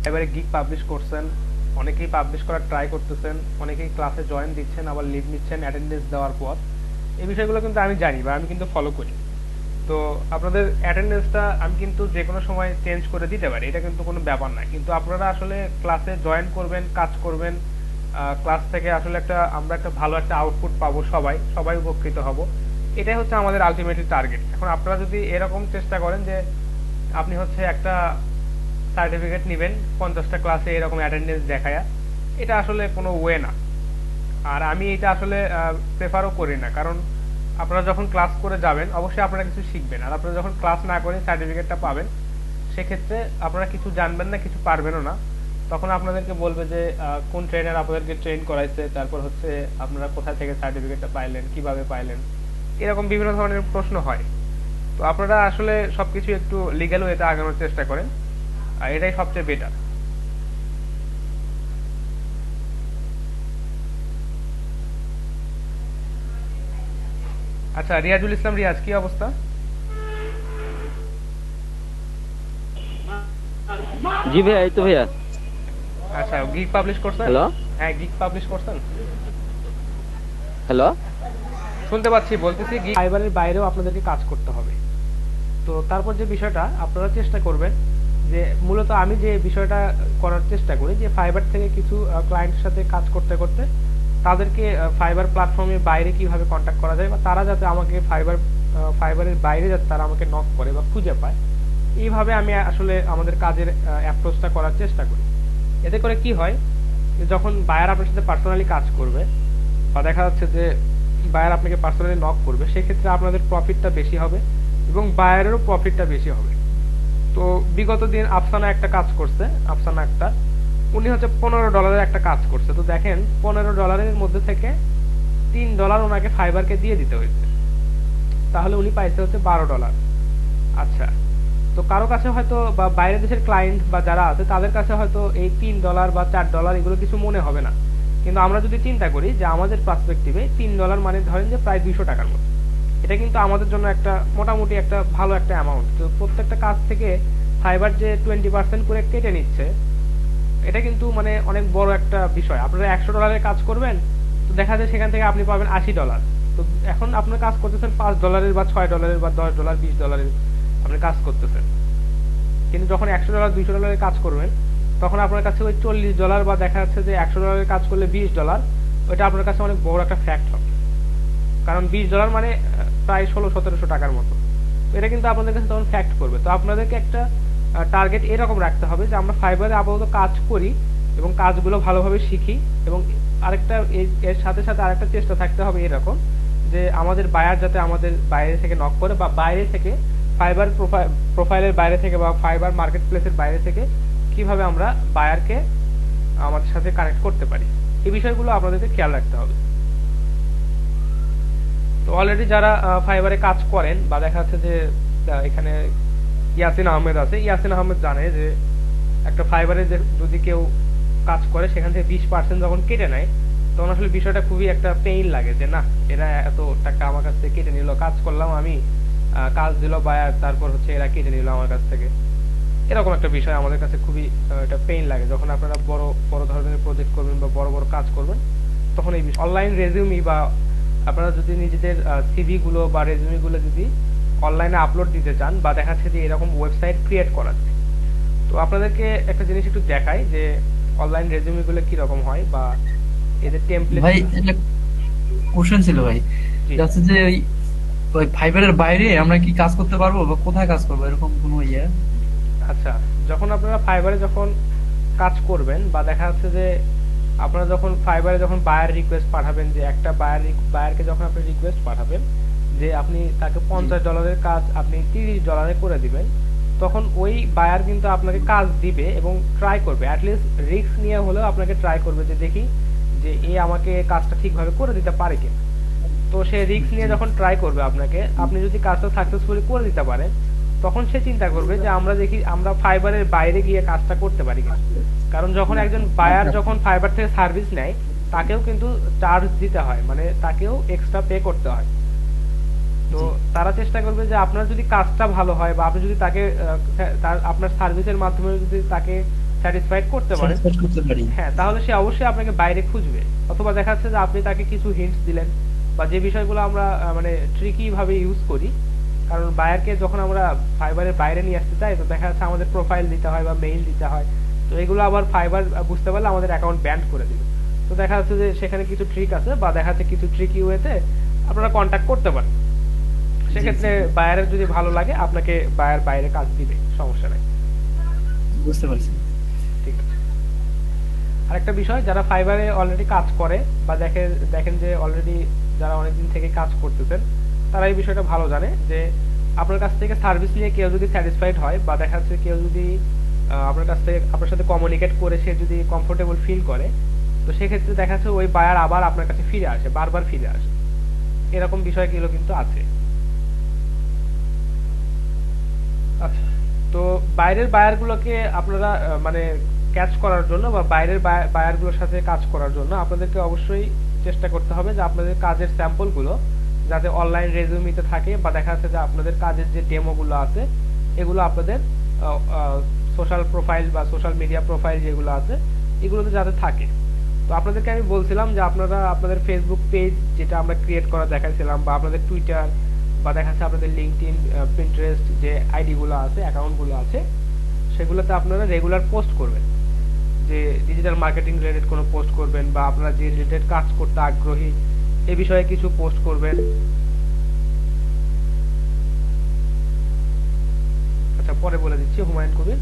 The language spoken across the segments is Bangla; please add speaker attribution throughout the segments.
Speaker 1: এবারে গিগ পাবলিশ করছেন, অনেকেই পাবলিশ করার ট্রাই করতেছেন, অনেকেই ক্লাসে জয়েন দিচ্ছেন আবার লিভ নিচ্ছেন অ্যাটেন্ডেন্স দেওয়ার পর। এই বিষয়গুলো কিন্তু আমি জানি বা আমি কিন্তু ফলো করি। তো আপনাদের অ্যাটেন্ডেন্সটা আমি কিন্তু যে কোনো সময় চেঞ্জ করে দিতে পারি, এটা কিন্তু কোনো ব্যাপার না। কিন্তু আপনারা আসলে ক্লাসে জয়েন করবেন, কাজ করবেন, ক্লাস থেকে আসলে আমরা একটা ভালো একটা আউটপুট পাবো, সবাই সবাই উপকৃত হব। এটাই হচ্ছে আমাদের আলটিমেটলি টার্গেট। এখন আপনারা যদি এরকম চেষ্টা করেন যে আপনি হচ্ছে একটা সার্টিফিকেট নেবেন 50টা ক্লাসে এরকম অ্যাটেন্ডেন্স দেখায়া, এটা আসলে কোনো ওয়ে না। আর আমি এটা আসলে প্রেফারও করি না, কারণ আপনারা যখন ক্লাস করে যাবেন অবশ্যই আপনারা কিছু শিখবেন, আর আপনারা যখন ক্লাস না করে সার্টিফিকেটটা পাবেন সেক্ষেত্রে আপনারা কিছু জানবেন না, কিছু পারবেনও না। তখন আপনাদেরকে বলবে যে কোন ট্রেনার আপনাদেরকে ট্রেন করাইছে, তারপর হচ্ছে আপনারা কোথা থেকে সার্টিফিকেটটা পাইলেন, কিভাবে পাইলেন, এরকম বিভিন্ন ধরনের প্রশ্ন হয়। তো আপনারা আসলে সবকিছু একটু লিগ্যাল ওয়েতে আগানোর চেষ্টা করেন, আর এটাই সবচেয়ে বেটার। আচ্ছা, রিয়াজুল ইসলাম রিয়াজ, কি অবস্থা?
Speaker 2: জি ভাইয়া, এই তো ভাইয়া।
Speaker 1: আচ্ছা, গিগ পাবলিশ করছেন?
Speaker 2: হ্যালো।
Speaker 1: হ্যাঁ, গিগ পাবলিশ করছেন?
Speaker 2: হ্যালো।
Speaker 1: শুনতে পাচ্ছি, বলতেছি গিগ ফাইবারের বাইরেও আপনাদেরকে কাজ করতে হবে। তো তারপর যে বিষয়টা আপনারা চেষ্টা করবেন, যে মূলত আমি যে বিষয়টা করার চেষ্টা করি, যে ফাইবার থেকে কিছু ক্লায়েন্টের সাথে কাজ করতে করতে তাদেরকে ফাইবার প্ল্যাটফর্মের বাইরে কিভাবে কন্ট্যাক্ট করা যায়, বা তারা যাতে আমাকে ফাইবারের বাইরে যাতে তারা আমাকে নক করে বা খুঁজে পায়, এইভাবে আমি আসলে আমাদের কাজের অ্যাপ্রোচটা করার চেষ্টা করি। এতে করে কি হয়, যে যখন বায়ার আপনার সাথে পার্সোনালি কাজ করবে বা দেখা যাচ্ছে যে বায়ার আপনাকে পার্সোনালি নক করবে, সেক্ষেত্রে আপনাদের প্রফিটটা বেশি হবে এবং বায়ারেরও প্রফিটটা বেশি হবে। তো বিগত দিন আফসানা একটা কাজ করছে, আফসানা একটা, উনি হচ্ছে $15 একটা কাজ করছে। তো দেখেন, $15 মধ্যে থেকে $3 ওনাকে ফাইবারকে দিয়ে দিতে হয়েছে, তাহলে উনি পাইছে হচ্ছে $12। আচ্ছা, তো কারো কাছে হয়তো বা বাইরের দেশের ক্লায়েন্ট বা যারা আছে তাদের কাছে হয়তো এই $3 বা $4 এগুলো কিছু মনে হবে না। কিন্তু আমরা যদি চিন্তা করি যে আমাদের পার্সপেক্টিভে $3 মানে ধরেন যে প্রায় 200 টাকার মতো, এটা কিন্তু আমাদের জন্য একটা মোটামুটি একটা ভালো একটা অ্যামাউন্ট। তো প্রত্যেকটা কাজ থেকে ফাইবার যে 20% করে কেটে নিচ্ছে, এটা কিন্তু মানে অনেক বড় একটা বিষয়। আপনারা $100 কাজ করবেন, তো দেখা যায় সেখান থেকে আপনি পাবেন $80। তো এখন আপনার কাজ করতেছেন $5 বা $6 বা $10 $20 আপনি কাজ করতেছেন। কিন্তু যখন $100 $200 কাজ করবেন, তখন আপনার কাছে ওই $40 বা দেখা যাচ্ছে যে $100 কাজ করলে $20, ওইটা আপনার কাছে অনেক বড় একটা ফ্যাক্ট হবে। কারণ $20 মানে প্রায় 1600-1700 টাকার মতো। তো এটা কিন্তু আপনাদের কাছে তখন ফ্যাক্ট করবে। তো আপনাদেরকে একটা টার্গেট এরকম রাখতে হবে যে আমরা ফাইবারে আপাতত কাজ করি এবং কাজগুলো ভালোভাবে শিখি। এবং আরেকটা এর সাথে সাথে আরেকটা চেষ্টা থাকতে হবে এরকম, যে আমাদের বায়ার যাতে আমাদের বাইরে থেকে নক করে, বা বাইরে থেকে ফাইবার প্রোফাইলের বাইরে থেকে বা ফাইবার মার্কেট প্লেসের বাইরে থেকে কিভাবে আমরা বায়ারকে আমাদের সাথে কানেক্ট করতে পারি, এই বিষয়গুলো আপনাদেরকে খেয়াল রাখতে হবে। তো অলরেডি যারা ফাইবারে কাজ করেন বা দেখা যাচ্ছে যে এখানে ইয়াসিন আহমেদ আছে, ইয়াসিন আহমেদ জানে যে একটা ফাইবারে যদি কেউ কাজ করে সেখান থেকে 20% যখন কেটে নেয়, তখন আসলে বিষয়টা খুবই একটা পেইন লাগে, যে না, এরা এত টাকা আমার কাছ থেকে কেটে নিল, কাজ করলাম আমি, কাজ দিল বায়ার, তারপর হচ্ছে এরা কেটে নিল আমার কাছ থেকে। এরকম একটা বিষয় আমাদের কাছে খুবই এটা পেইন লাগে যখন আপনারা বড় বড় ধরনের প্রজেক্ট করবেন বা বড় বড় কাজ করবেন। তখন এই বিষয় অনলাইন রেজিউমি বা আপনারা যদি নিজেদের সিভি গুলো বা রেজিউমি গুলো যদি অনলাইনে আপলোড দিতে চান, বা দেখা যাচ্ছে যে এরকম ওয়েবসাইট ক্রিয়েট করা যায়, তো আপনাদেরকে একটা জিনিস একটু দেখাই যে অনলাইন রেজিউমি গুলো কিরকম হয় বা এদের টেমপ্লেট।
Speaker 3: ভাই, একটা কোশ্চেন ছিল ভাই।
Speaker 1: জি।
Speaker 3: এটা হচ্ছে যে ওই ওই ফাইবারের বাইরে আমরা কি কাজ করতে পারবো বা কোথায় কাজ করবো, এরকম কোনো ইয়ে?
Speaker 1: আচ্ছা, যখন আপনারা ফাইবারে যখন কাজ করবেন বা দেখা যাচ্ছে যে আপনারা যখন ফাইবারে যখন বায়ার রিকোয়েস্ট পাঠাবেন, যে একটা বায়ারকে যখন আপনি রিকোয়েস্ট পাঠাবেন যে আপনি তাকে
Speaker 3: জি।
Speaker 1: $50 কাজ আপনি $30 করে দিবেন, তখন ওই বায়ার কিন্তু আপনাকে কাজ দিবে এবং ট্রাই করবে, অ্যাটলিস্ট রিস্ক নিয়ে হলেও আপনাকে ট্রাই করবে যে দেখি যে এ আমাকে কাজটা ঠিকভাবে করে দিতে পারে কিনা। তো সে রিস্ক নিয়ে
Speaker 3: জি।
Speaker 1: যখন ট্রাই করবে আপনাকে, আপনি যদি কাজটা সাকসেসফুলি করে দিতে পারেন, তখন সে চিন্তা করবে যে আমরা দেখি আমরা ফাইবারের বাইরে গিয়ে কাজটা করতে পারি কিনা। কারণ যখন একজন বায়ার
Speaker 3: আচ্ছা,
Speaker 1: যখন ফাইবার থেকে সার্ভিস নেয়, তাকেও কিন্তু চার্জ দিতে হয়, মানে তাকেও এক্সট্রা পে করতে হয়। তো
Speaker 3: জি।
Speaker 1: তারা চেষ্টা করবে যে আপনার যদি কাজটা ভালো হয় বা আপনি যদি তাকে তার আপনার সার্ভিসের মাধ্যমে যদি তাকে স্যাটিসফাইড করতে পারেন,
Speaker 3: স্যাটিসফাইড করতে পারি।
Speaker 1: হ্যাঁ, তাহলে সে অবশ্যই আপনাকে বাইরে খুঁজবে। অথবা দেখা যাচ্ছে যে আপনি তাকে কিছু হিন্টস দিলেন, বা যে বিষয়গুলো আমরা মানে ট্রিকি ভাবে ইউজ করি, কারণ বায়ারকে যখন আমরা ফাইবারের বাইরে নিয়ে আসতে চাই, তো দেখা যাচ্ছে আমাদের প্রোফাইল দিতে হয় বা মেইল দিতে হয়। তো এগুলো আবার ফাইবার বুঝতে পারলে আমাদের অ্যাকাউন্ট ব্যান্ড করে দিবে। তো দেখা যাচ্ছে যে সেখানে কিছু ট্রিক আছে, বা দেখা যাচ্ছে কিছু ট্রিকি ওয়েতে আপনারা কন্ট্যাক্ট করতে পারেন। সেক্ষেত্রে বায়ারের যদি ভালো লাগে, আপনাকে বায়ার বাইরে কাজ দিবে, সমস্যা নাই।
Speaker 3: বুঝতে পারছি।
Speaker 1: ঠিক আছে। আরেকটা বিষয়, যারা ফাইবারে অলরেডি কাজ করে বা দেখেন যে অলরেডি যারা অনেকদিন থেকে কাজ করতেছেন, তারা এই বিষয়টা ভালো জানে যে আপনার কাছ থেকে সার্ভিস নিয়ে কেউ যদি স্যাটিসফাইড হয়, বা দেখা যাচ্ছে কেউ যদি আপনার কাছ থেকে আপনার সাথে কমিউনিকেট করে সে যদি কমফোর্টেবল ফিল করে, তো সেক্ষেত্রে দেখা যাচ্ছে ওই বায়ার আবার আপনার কাছে ফিরে আসে, বারবার ফিরে আসে। এরকম বিষয়গুলো কিন্তু আছে। আচ্ছা, তো বাইরের বায়ারগুলোকে আপনারা মানে ক্যাচ করার জন্য, বা বাইরের বায়ারগুলোর সাথে কাজ করার জন্য আপনাদেরকে অবশ্যই চেষ্টা করতে হবে যে আপনাদের কাজের স্যাম্পলগুলো যাতে অনলাইন রেজুমিতে থাকে, বা দেখা যাচ্ছে যে আপনাদের কাজের যে ডেমোগুলো আছে এগুলো আপনাদের সোশ্যাল প্রোফাইল বা সোশ্যাল মিডিয়া প্রোফাইল যেগুলো আছে এগুলোতে যাতে থাকে। তো আপনাদেরকে আমি বলছিলাম যে আপনারা আপনাদের ফেসবুক পেজ যেটা আমরা ক্রিয়েট করা দেখাইছিলাম, বা আপনাদের টুইটার, বা দেখা যাচ্ছে আপনাদের লিঙ্কডইন, পিন্টারেস্ট যে আইডি গুলো আছে, অ্যাকাউন্ট গুলো আছে, সেগুলোতে আপনারা রেগুলার পোস্ট করবেন, যে ডিজিটাল মার্কেটিং রিলেটেড কোনো পোস্ট করবেন, বা আপনারা যে রিলেটেড কাজ করতে আগ্রহী এ বিষয়ে কিছু পোস্ট করবেন। আচ্ছা, পরে বলে দিচ্ছি, হুমায়ুন কবির।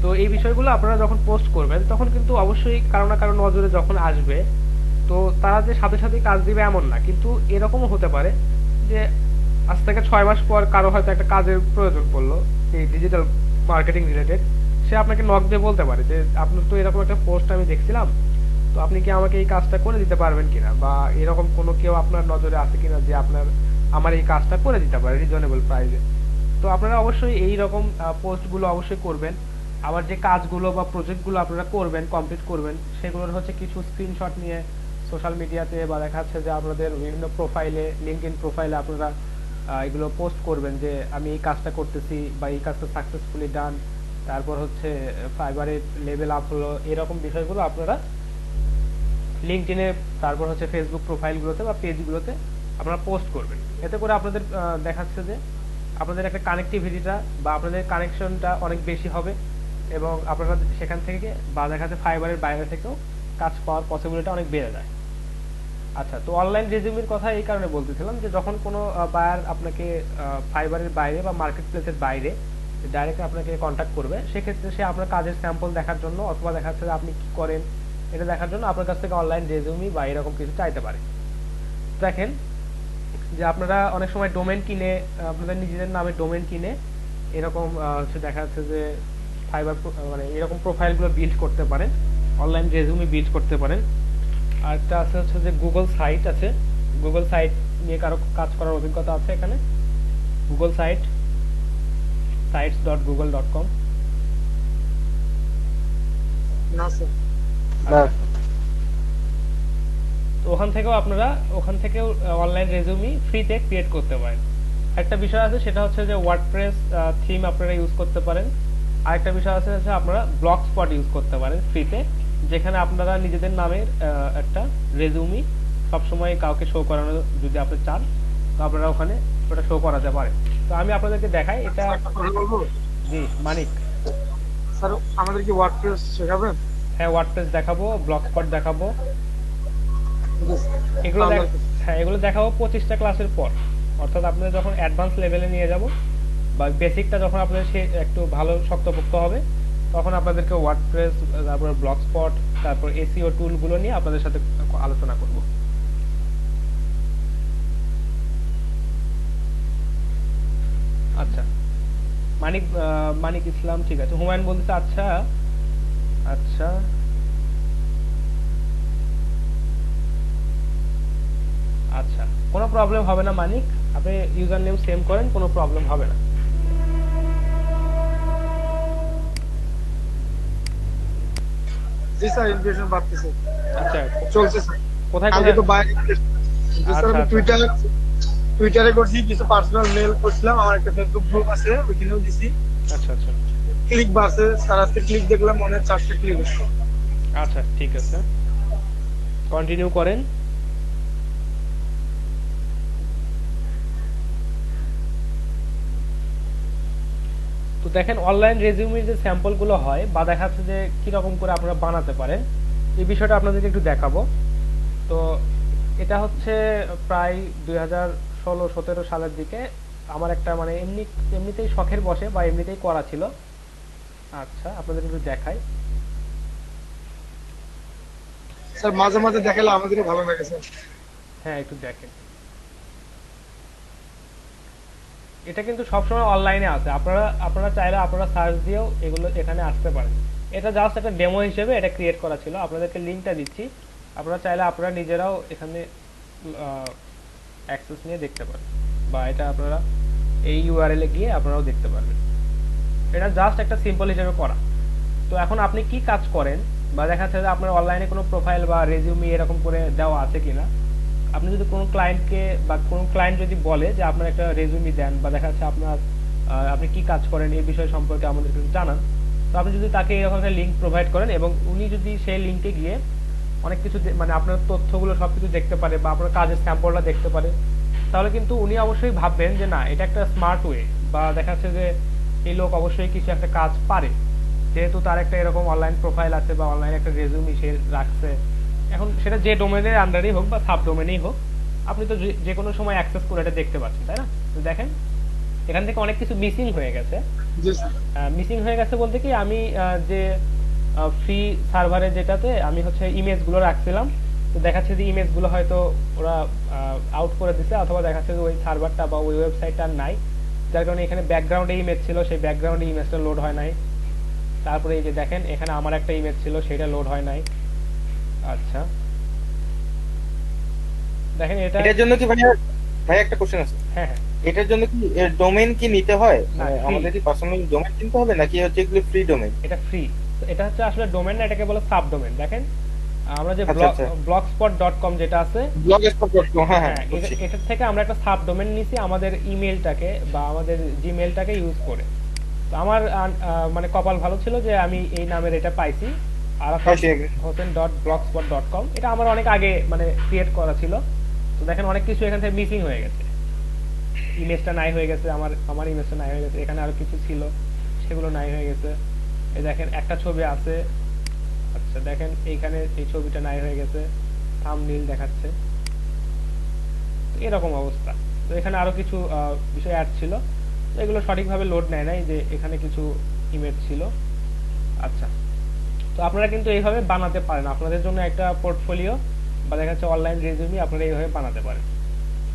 Speaker 1: তো এই বিষয়গুলো আপনারা যখন পোস্ট করবেন, তখন কিন্তু অবশ্যই কারো না কারো নজরে যখন আসবে, তো তারা যে সাথে সাথে কাজ দিবে এমন না, কিন্তু এরকমও হতে পারে যে আজ থেকে 6 মাস পর কারো হয়তো একটা কাজের প্রয়োজন পড়লো এই ডিজিটাল মার্কেটিং রিলেটেড, সে আপনাকে নক দিয়ে বলতে পারে যে আপনার তো এরকম একটা পোস্ট আমি দেখছিলাম, তো আপনি কি আমাকে এই কাজটা করে দিতে পারবেন কিনা, বা এরকম কোনো কেউ আপনার নজরে আছে কিনা যে আপনার আমার এই কাজটা করে দিতে পারে রিজনেবল প্রাইসে। তো আপনারা অবশ্যই এই রকম পোস্টগুলো অবশ্যই করবেন। আবার যে কাজগুলো বা প্রজেক্টগুলো আপনারা করবেন, কমপ্লিট করবেন, সেগুলোর হচ্ছে কিছু স্ক্রিনশট নিয়ে সোশ্যাল মিডিয়াতে, বা দেখা যাচ্ছে যে আপনাদের বিভিন্ন প্রোফাইলে, লিঙ্কডইন প্রোফাইলে আপনারা এগুলো পোস্ট করবেন যে আমি এই কাজটা করতেছি, বা এই কাজটা সাকসেসফুলি ডান, তারপর হচ্ছে ফাইবারের লেভেল আপ হলো, এরকম বিষয়গুলো আপনারা লিঙ্কডইনে, তারপর হচ্ছে ফেসবুক প্রোফাইলগুলোতে বা পেজগুলোতে আপনারা পোস্ট করবেন। এতে করে আপনাদের দেখাচ্ছে যে আপনাদের একটা কানেক্টিভিটিটা বা আপনাদের কানেকশনটা অনেক বেশি হবে, এবং আপনারা সেখান থেকে বা দেখা যাচ্ছে ফাইবারের বাইরে থেকেও কাজ পাওয়ার পসিবিলিটি অনেক বেড়ে যায়। আচ্ছা, তো অনলাইন রেজিউমের কথা এই কারণে বলতেছিলাম যে যখন কোনো বায়ার আপনাকে ফাইবারের বাইরে বা মার্কেট প্লেসের বাইরে ডাইরেক্ট আপনাকে কন্ট্যাক্ট করবে, সেক্ষেত্রে সে আপনার কাজের স্যাম্পল দেখার জন্য, অথবা দেখা যাচ্ছে যে আপনি কি করেন এটা দেখার জন্য আপনার কাছ থেকে অনলাইন রেজিউমি বা এরকম কিছু চাইতে পারে। দেখেন যে আপনারা অনেক সময় ডোমেন কিনে, আপনাদের নিজেদের নামে ডোমেন কিনে এরকম হচ্ছে দেখা যাচ্ছে যে ফাইবার মানে এরকম প্রোফাইলগুলো বিল্ড করতে পারেন, অনলাইন রেজিউমি বিল্ড করতে পারেন। আর একটা আছে হচ্ছে যে গুগল সাইট আছে, গুগল সাইট নিয়ে কারো কাজ করার অভিজ্ঞতা আছে এখানে? Google site, sites.google.com।
Speaker 4: না স্যার।
Speaker 1: তো ওখান থেকেও অনলাইন রেজিউমি ফ্রিতে ক্রিয়েট করতে পারেন। একটা বিষয় আছে, সেটা হচ্ছে যে ওয়ার্ডপ্রেস থিম আপনারা ইউজ করতে পারেন। আরেকটা বিষয় আছে যে আপনারা ব্লগস্পট ইউজ করতে পারেন ফ্রিতে, যেখানে আপনারা নিজেদের নামের একটা রেজিউমি সবসময় কাউকে শো করানো যদি আপনি চান, তো আপনারা ওখানে ওটা শো করাতে পারেন। তো আমি আপনাদেরকে দেখাই এটা।
Speaker 4: একটা কথা বলবো
Speaker 1: জি মানিক।
Speaker 4: স্যার, আমাদের কি ওয়ার্ডপ্রেস শেখাবেন?
Speaker 1: হ্যাঁ, ওয়ার্ডপ্রেস দেখাবো, ব্লগস্পট দেখাবো, এগুলো
Speaker 4: তাহলে
Speaker 1: হ্যাঁ এগুলো দেখাবো 25টা ক্লাসের পর, অর্থাৎ আপনাদের যখন অ্যাডভান্স লেভেলে নিয়ে যাব, বা বেসিকটা যখন আপনাদের সে একটু ভালো শক্তপোক্ত হবে, তখন আপনাদেরকে ওয়ার্ডপ্রেস, তারপর ব্লগস্পট, তারপর এসইও টুলগুলো নিয়ে আপনাদের সাথে আলোচনা করব। আচ্ছা, মানিক ইসলাম, ঠিক আছে। হুমায়ুন বলতেছে আচ্ছা আচ্ছা আচ্ছা, কোনো প্রবলেম হবে না মানিক, আপনি ইউজার নেম সেম করেন, কোনো প্রবলেম হবে না।
Speaker 4: জি স্যার, ইনভিটেশন পাচ্ছি।
Speaker 1: আচ্ছা,
Speaker 4: চলছে স্যার।
Speaker 1: কোথায়
Speaker 4: কালকে
Speaker 1: কোথায়?
Speaker 4: তো বাইরে জি স্যার, আমি টুইটারে করছি, কিছু পার্সোনাল মেল করছিলাম, আমার একটা ফেসবুক গ্রুপ আছে ওইখানেও দিছি।
Speaker 1: আচ্ছা আচ্ছা,
Speaker 4: ক্লিক বাড়ছে স্যার, আজকে ক্লিক দেখলাম মনে হয় 4টা ক্লিক হচ্ছে।
Speaker 1: আচ্ছা ঠিক আছে, কন্টিনিউ করেন। তো দেখেন অনলাইন রেজিউমের যে স্যাম্পল গুলো হয় বা দেখা যাচ্ছে যে কিরকম করে আপনারা বানাতে পারেন, এই বিষয়টা আপনাদেরকে একটু দেখাবো। তো এটা হচ্ছে প্রায় 2016-17 সালের দিকে আমার একটা মানে এমনিতেই শখের বসে বা এমনিতেই করা ছিল। আচ্ছা আপনাদের একটু দেখাই।
Speaker 4: স্যার মাঝে মাঝে দেখালে আমাদেরও ভালো লাগে স্যার।
Speaker 1: হ্যাঁ একটু দেখেন, এটা কিন্তু সবসময় অনলাইনে আছে, আপনারা আপনারা চাইলে আপনারা সার্চ দিয়েও এগুলো এখানে আসতে পারেন। এটা জাস্ট একটা ডেমো হিসেবে এটা ক্রিয়েট করা ছিল, আপনাদেরকে লিঙ্কটা দিচ্ছি, আপনারা চাইলে আপনারা নিজেরাও এখানে অ্যাক্সেস নিয়ে দেখতে পারেন, বা এটা আপনারা এই ইউআরএল এ গিয়ে আপনারাও দেখতে পারবেন। এটা জাস্ট একটা সিম্পল হিসেবে করা। তো এখন আপনি কি কাজ করেন, বা দেখা যাচ্ছে যে আপনার অনলাইনে কোনো প্রোফাইল বা রেজিউমি এরকম করে দেওয়া আছে কিনা, আপনি যদি কোনো ক্লায়েন্টকে বা কোনো ক্লায়েন্ট যদি বলে যে আপনার একটা রেজুমি দেন, বা দেখা যাচ্ছে আপনার আপনি কি কাজ করেন এই বিষয় সম্পর্কে আমাদেরকে একটু জানান, তো আপনি যদি তাকে এরকম একটা লিঙ্ক প্রোভাইড করেন এবং উনি যদি সেই লিঙ্কে গিয়ে অনেক কিছু মানে আপনার তথ্যগুলো সবকিছু দেখতে পারে বা আপনার কাজের স্যাম্পলটা দেখতে পারে, তাহলে কিন্তু উনি অবশ্যই ভাববেন যে না এটা একটা স্মার্ট ওয়ে, বা দেখা যাচ্ছে যে এই লোক অবশ্যই কিছু একটা কাজ পারে, যেহেতু তার একটা এরকম অনলাইন প্রোফাইল আছে বা অনলাইন একটা রেজুমি সে রাখছে। এখন সেটা যে ডোমেনের আন্ডারেই হোক বা সাব ডোমেনেই হোক, আপনি তো যে কোনো সময় অ্যাক্সেস করে এটা দেখতে পাচ্ছেন, তাই না? তো দেখেন এখান থেকে অনেক কিছু মিসিং হয়ে গেছে।
Speaker 4: জি স্যার।
Speaker 1: মিসিং হয়ে গেছে বলতে কি, আমি যে ফ্রি সার্ভারে যেটাতে আমি হচ্ছে ইমেজগুলো রাখছিলাম, তো দেখাচ্ছে যে ইমেজগুলো হয়তো ওরা আউট করে দিছে, অথবা দেখাচ্ছে যে ওই সার্ভারটা বা ওই ওয়েবসাইটটা নাই, যার কারণে এখানে ব্যাকগ্রাউন্ডে ইমেজ ছিল, সেই ব্যাকগ্রাউন্ডে ইমেজটা লোড হয় নাই। তারপরে এই যে দেখেন এখানে আমার একটা ইমেজ ছিল, সেটা লোড হয় নাই। আচ্ছা দেখেন এটা,
Speaker 5: এটার জন্য কি ভাইয়া, ভাইয়া একটা কোশ্চেন আছে।
Speaker 1: হ্যাঁ হ্যাঁ,
Speaker 5: এটার জন্য কি ডোমেইন কি নিতে হয়,
Speaker 1: না
Speaker 5: মানে
Speaker 1: ফ্রি,
Speaker 5: আমাদের কি পার্সোনাল ডোমেইন কিনতে হবে নাকি হচ্ছে এগুলো ফ্রি ডোমেইন?
Speaker 1: এটা ফ্রি। এটা হচ্ছে আসলে ডোমেন না, এটাকে বলে সাব ডোমেন। দেখেন আমরা যে
Speaker 5: আচ্ছা আচ্ছা,
Speaker 1: blogspot.com যেটা আছে,
Speaker 5: ব্লগস্পট.কম, হ্যাঁ হ্যাঁ
Speaker 1: হ্যাঁ
Speaker 5: বুঝছি।
Speaker 1: এটার থেকে আমরা একটা সাব ডোমেন নিছি আমাদের ইমেলটাকে বা আমাদের জিমেলটাকে ইউজ করে। তো আমার মানে কপাল ভালো ছিল যে আমি এই নামের এটা পাইছি, আরাফাত
Speaker 5: পাইছি একদম।
Speaker 1: Hossain dot blogspot dot com. এটা আমার অনেক আগে মানে ক্রিয়েট করা ছিল। তো দেখেন অনেক কিছু এখান থেকে মিসিং হয়ে গেছে, ইমেজটা নাই হয়ে গেছে, আমার আমার ইমেজটা নাই হয়ে গেছে, এখানে আরো কিছু ছিল সেগুলো নাই হয়ে গেছে। এই দেখেন একটা ছবি আছে, আচ্ছা দেখেন এইখানে এই ছবিটা নাই হয়ে গেছে, থাম্বনেইল দেখাচ্ছে, তো এরকম অবস্থা। তো এখানে আরো কিছু বিষয় অ্যাড ছিল, তো এগুলো সঠিকভাবে লোড নেয় নাই, যে এখানে কিছু ইমেজ ছিল। আচ্ছা, তো আপনারা কিন্তু এইভাবে বানাতে পারেন আপনাদের জন্য একটা পোর্টফোলিও, বা দেখা যাচ্ছে অনলাইন রেজিউমি আপনারা এইভাবে বানাতে পারেন।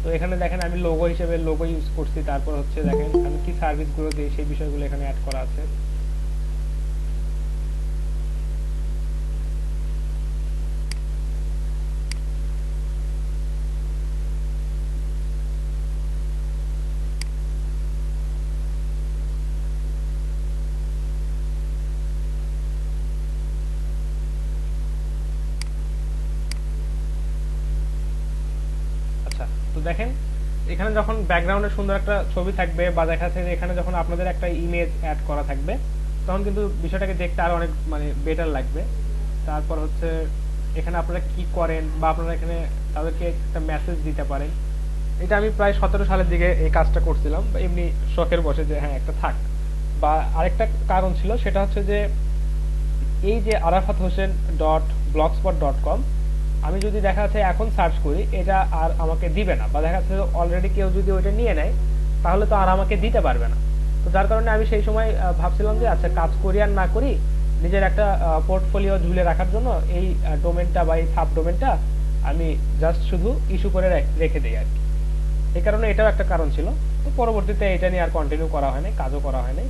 Speaker 1: তো এখানে দেখেন আমি লোগো হিসেবে লোগো ইউজ করছি, তারপর হচ্ছে দেখেন আমি কি সার্ভিসগুলো দিই সেই বিষয়গুলো এখানে অ্যাড করা আছে। আচ্ছা, তো দেখেন এখানে যখন ব্যাকগ্রাউন্ডে সুন্দর একটা ছবি থাকবে, বা দেখা যাচ্ছে যে এখানে যখন আপনাদের একটা ইমেজ অ্যাড করা থাকবে, তখন কিন্তু বিষয়টাকে দেখতে আরো অনেক মানে বেটার লাগবে। তারপর হচ্ছে এখানে আপনারা কি করেন, বা আপনারা এখানে তাদেরকে একটা মেসেজ দিতে পারেন। এটা আমি প্রায় 17 সালের দিকে এই কাজটা করছিলাম, বা এমনি শখের বসে যে হ্যাঁ একটা থাক। বা আরেকটা কারণ ছিল, সেটা হচ্ছে যে এই যে Arafat Hossain dot blogspot dot com, আমি যদি দেখা যাচ্ছে এখন সার্চ করি এটা আর আমাকে দিবে না, বা দেখা যাচ্ছে অলরেডি কেউ যদি ওইটা নিয়ে নেয় তাহলে তো আর আমাকে দিতে পারবে না। তো যার কারণে আমি সেই সময় ভাবছিলাম যে আচ্ছা কাজ করি আর না করি, নিজের একটা পোর্টফোলিও ঝুলে রাখার জন্য এই ডোমেনটা বা এই সাব ডোমেনটা আমি জাস্ট শুধু ইস্যু করে রেখে দিই আর কি। এই কারণে এটাও একটা কারণ ছিল। তো পরবর্তীতে এটা নিয়ে আর কন্টিনিউ করা হয়নি, কাজও করা হয়নি,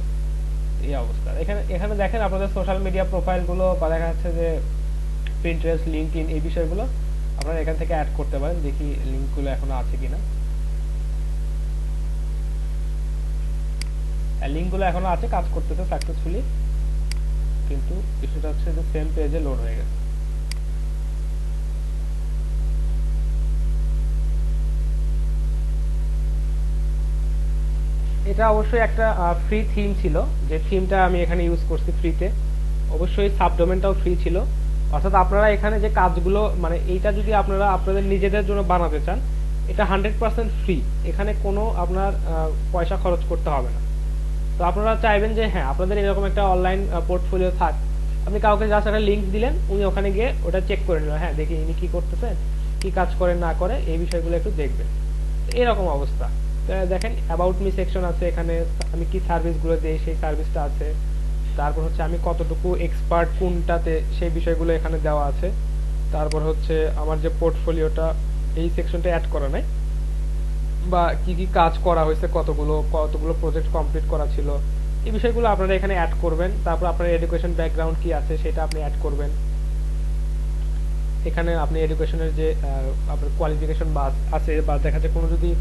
Speaker 1: এই অবস্থা। এখানে এখানে দেখেন আপনাদের সোশ্যাল মিডিয়া প্রোফাইল গুলো, বা দেখা যাচ্ছে যে পিন্টারেস্ট, লিঙ্কডইন, এই বিষয়গুলো আপনারা এখান থেকে অ্যাড করতে পারেন। দেখি লিঙ্কগুলো এখনো আছে কিনা। লিঙ্কগুলো এখনো আছে, কাজ করতেছে সাকসেসফুলি, কিন্তু ইস্যুটা হচ্ছে যে সেম পেজে লোড হয়ে গেছে। এটা অবশ্যই একটা ফ্রি থিম ছিল, যে থিমটা আমি এখানে ইউজ করছি ফ্রিতে। অবশ্যই সাবডোমেনটাও ফ্রি ছিল। অর্থাৎ আপনারা এখানে যে কাজগুলো, মানে এইটা যদি আপনারা আপনাদের নিজেদের জন্য বানাতে চান, এটা 100% ফ্রি। এখানে কোনো আপনার পয়সা খরচ করতে হবে না। তো আপনারা চাইবেন যে হ্যাঁ আপনাদের এরকম একটা অনলাইন পোর্টফোলিও থাক, আপনি কাউকে জাস্ট একটা লিঙ্ক দিলেন, উনি ওখানে গিয়ে ওটা চেক করে নিল, হ্যাঁ দেখি ইনি কি করতেছেন, কি কাজ করেন না করে, এই বিষয়গুলো একটু দেখবেন। তো এরকম অবস্থা। তো দেখেন অ্যাবাউট মি সেকশন আছে, এখানে আমি কি সার্ভিসগুলো দিই সেই সার্ভিসটা আছে। তারপর হচ্ছে আমি কতটুকু এক্সপার্ট কোনটাতে সেই বিষয়গুলো এখানে দেওয়া আছে। তারপর হচ্ছে আমার যে পোর্টফোলিওটা, এই সেকশনটা অ্যাড করা নাই, বা কি কি কাজ করা হয়েছে, কতগুলো কতগুলো প্রজেক্ট কমপ্লিট করা ছিল, এই বিষয়গুলো আপনারা এখানে অ্যাড করবেন। তারপর আপনার এডুকেশন ব্যাকগ্রাউন্ড কি আছে সেটা আপনি অ্যাড করবেন। এখানে আপনি এডুকেশনের যে আপনার কোয়ালিফিকেশন বা আছে, বা দেখা যাচ্ছে কোনো যদি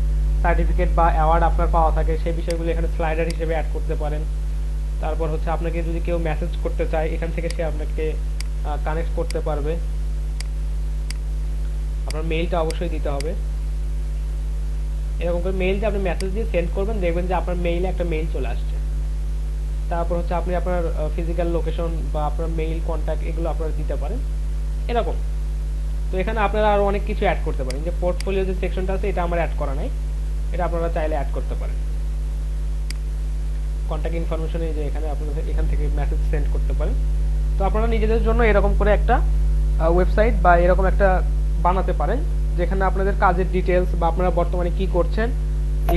Speaker 1: সার্টিফিকেট বা অ্যাওয়ার্ড আপনার পাওয়া থাকে সেই বিষয়গুলো এখানে স্লাইডার হিসেবে অ্যাড করতে পারেন। তারপর হচ্ছে আপনাকে যদি কেউ মেসেজ করতে চায়, এখান থেকে সে আপনাকে কানেক্ট করতে পারবে। আপনার মেইলটা অবশ্যই দিতে হবে। এরকম করে মেইল দিয়ে আপনি মেসেজ দিয়ে সেন্ড করবেন, দেখবেন যে আপনার মেইলে একটা মেইল চলে আসছে। তারপর হচ্ছে আপনি আপনার ফিজিক্যাল লোকেশন বা আপনার মেইল কন্ট্যাক্ট এগুলো আপনারা দিতে পারেন এরকম। তো এখানে আপনারা আরো অনেক কিছু অ্যাড করতে পারেন। যে পোর্টফোলিও যে সেকশনটা আছে এটা আমার অ্যাড করা নাই, এটা আপনারা চাইলে অ্যাড করতে পারেন। কন্ট্যাক্ট ইনফরমেশন এই যে এখানে আপনারা এখান থেকে মেসেজ সেন্ড করতে পারেন। তো আপনারা নিজেদের জন্য এরকম করে একটা ওয়েবসাইট বা এরকম একটা বানাতে পারেন, যেখানে আপনাদের কাজের ডিটেলস বা আপনারা বর্তমানে কি করছেন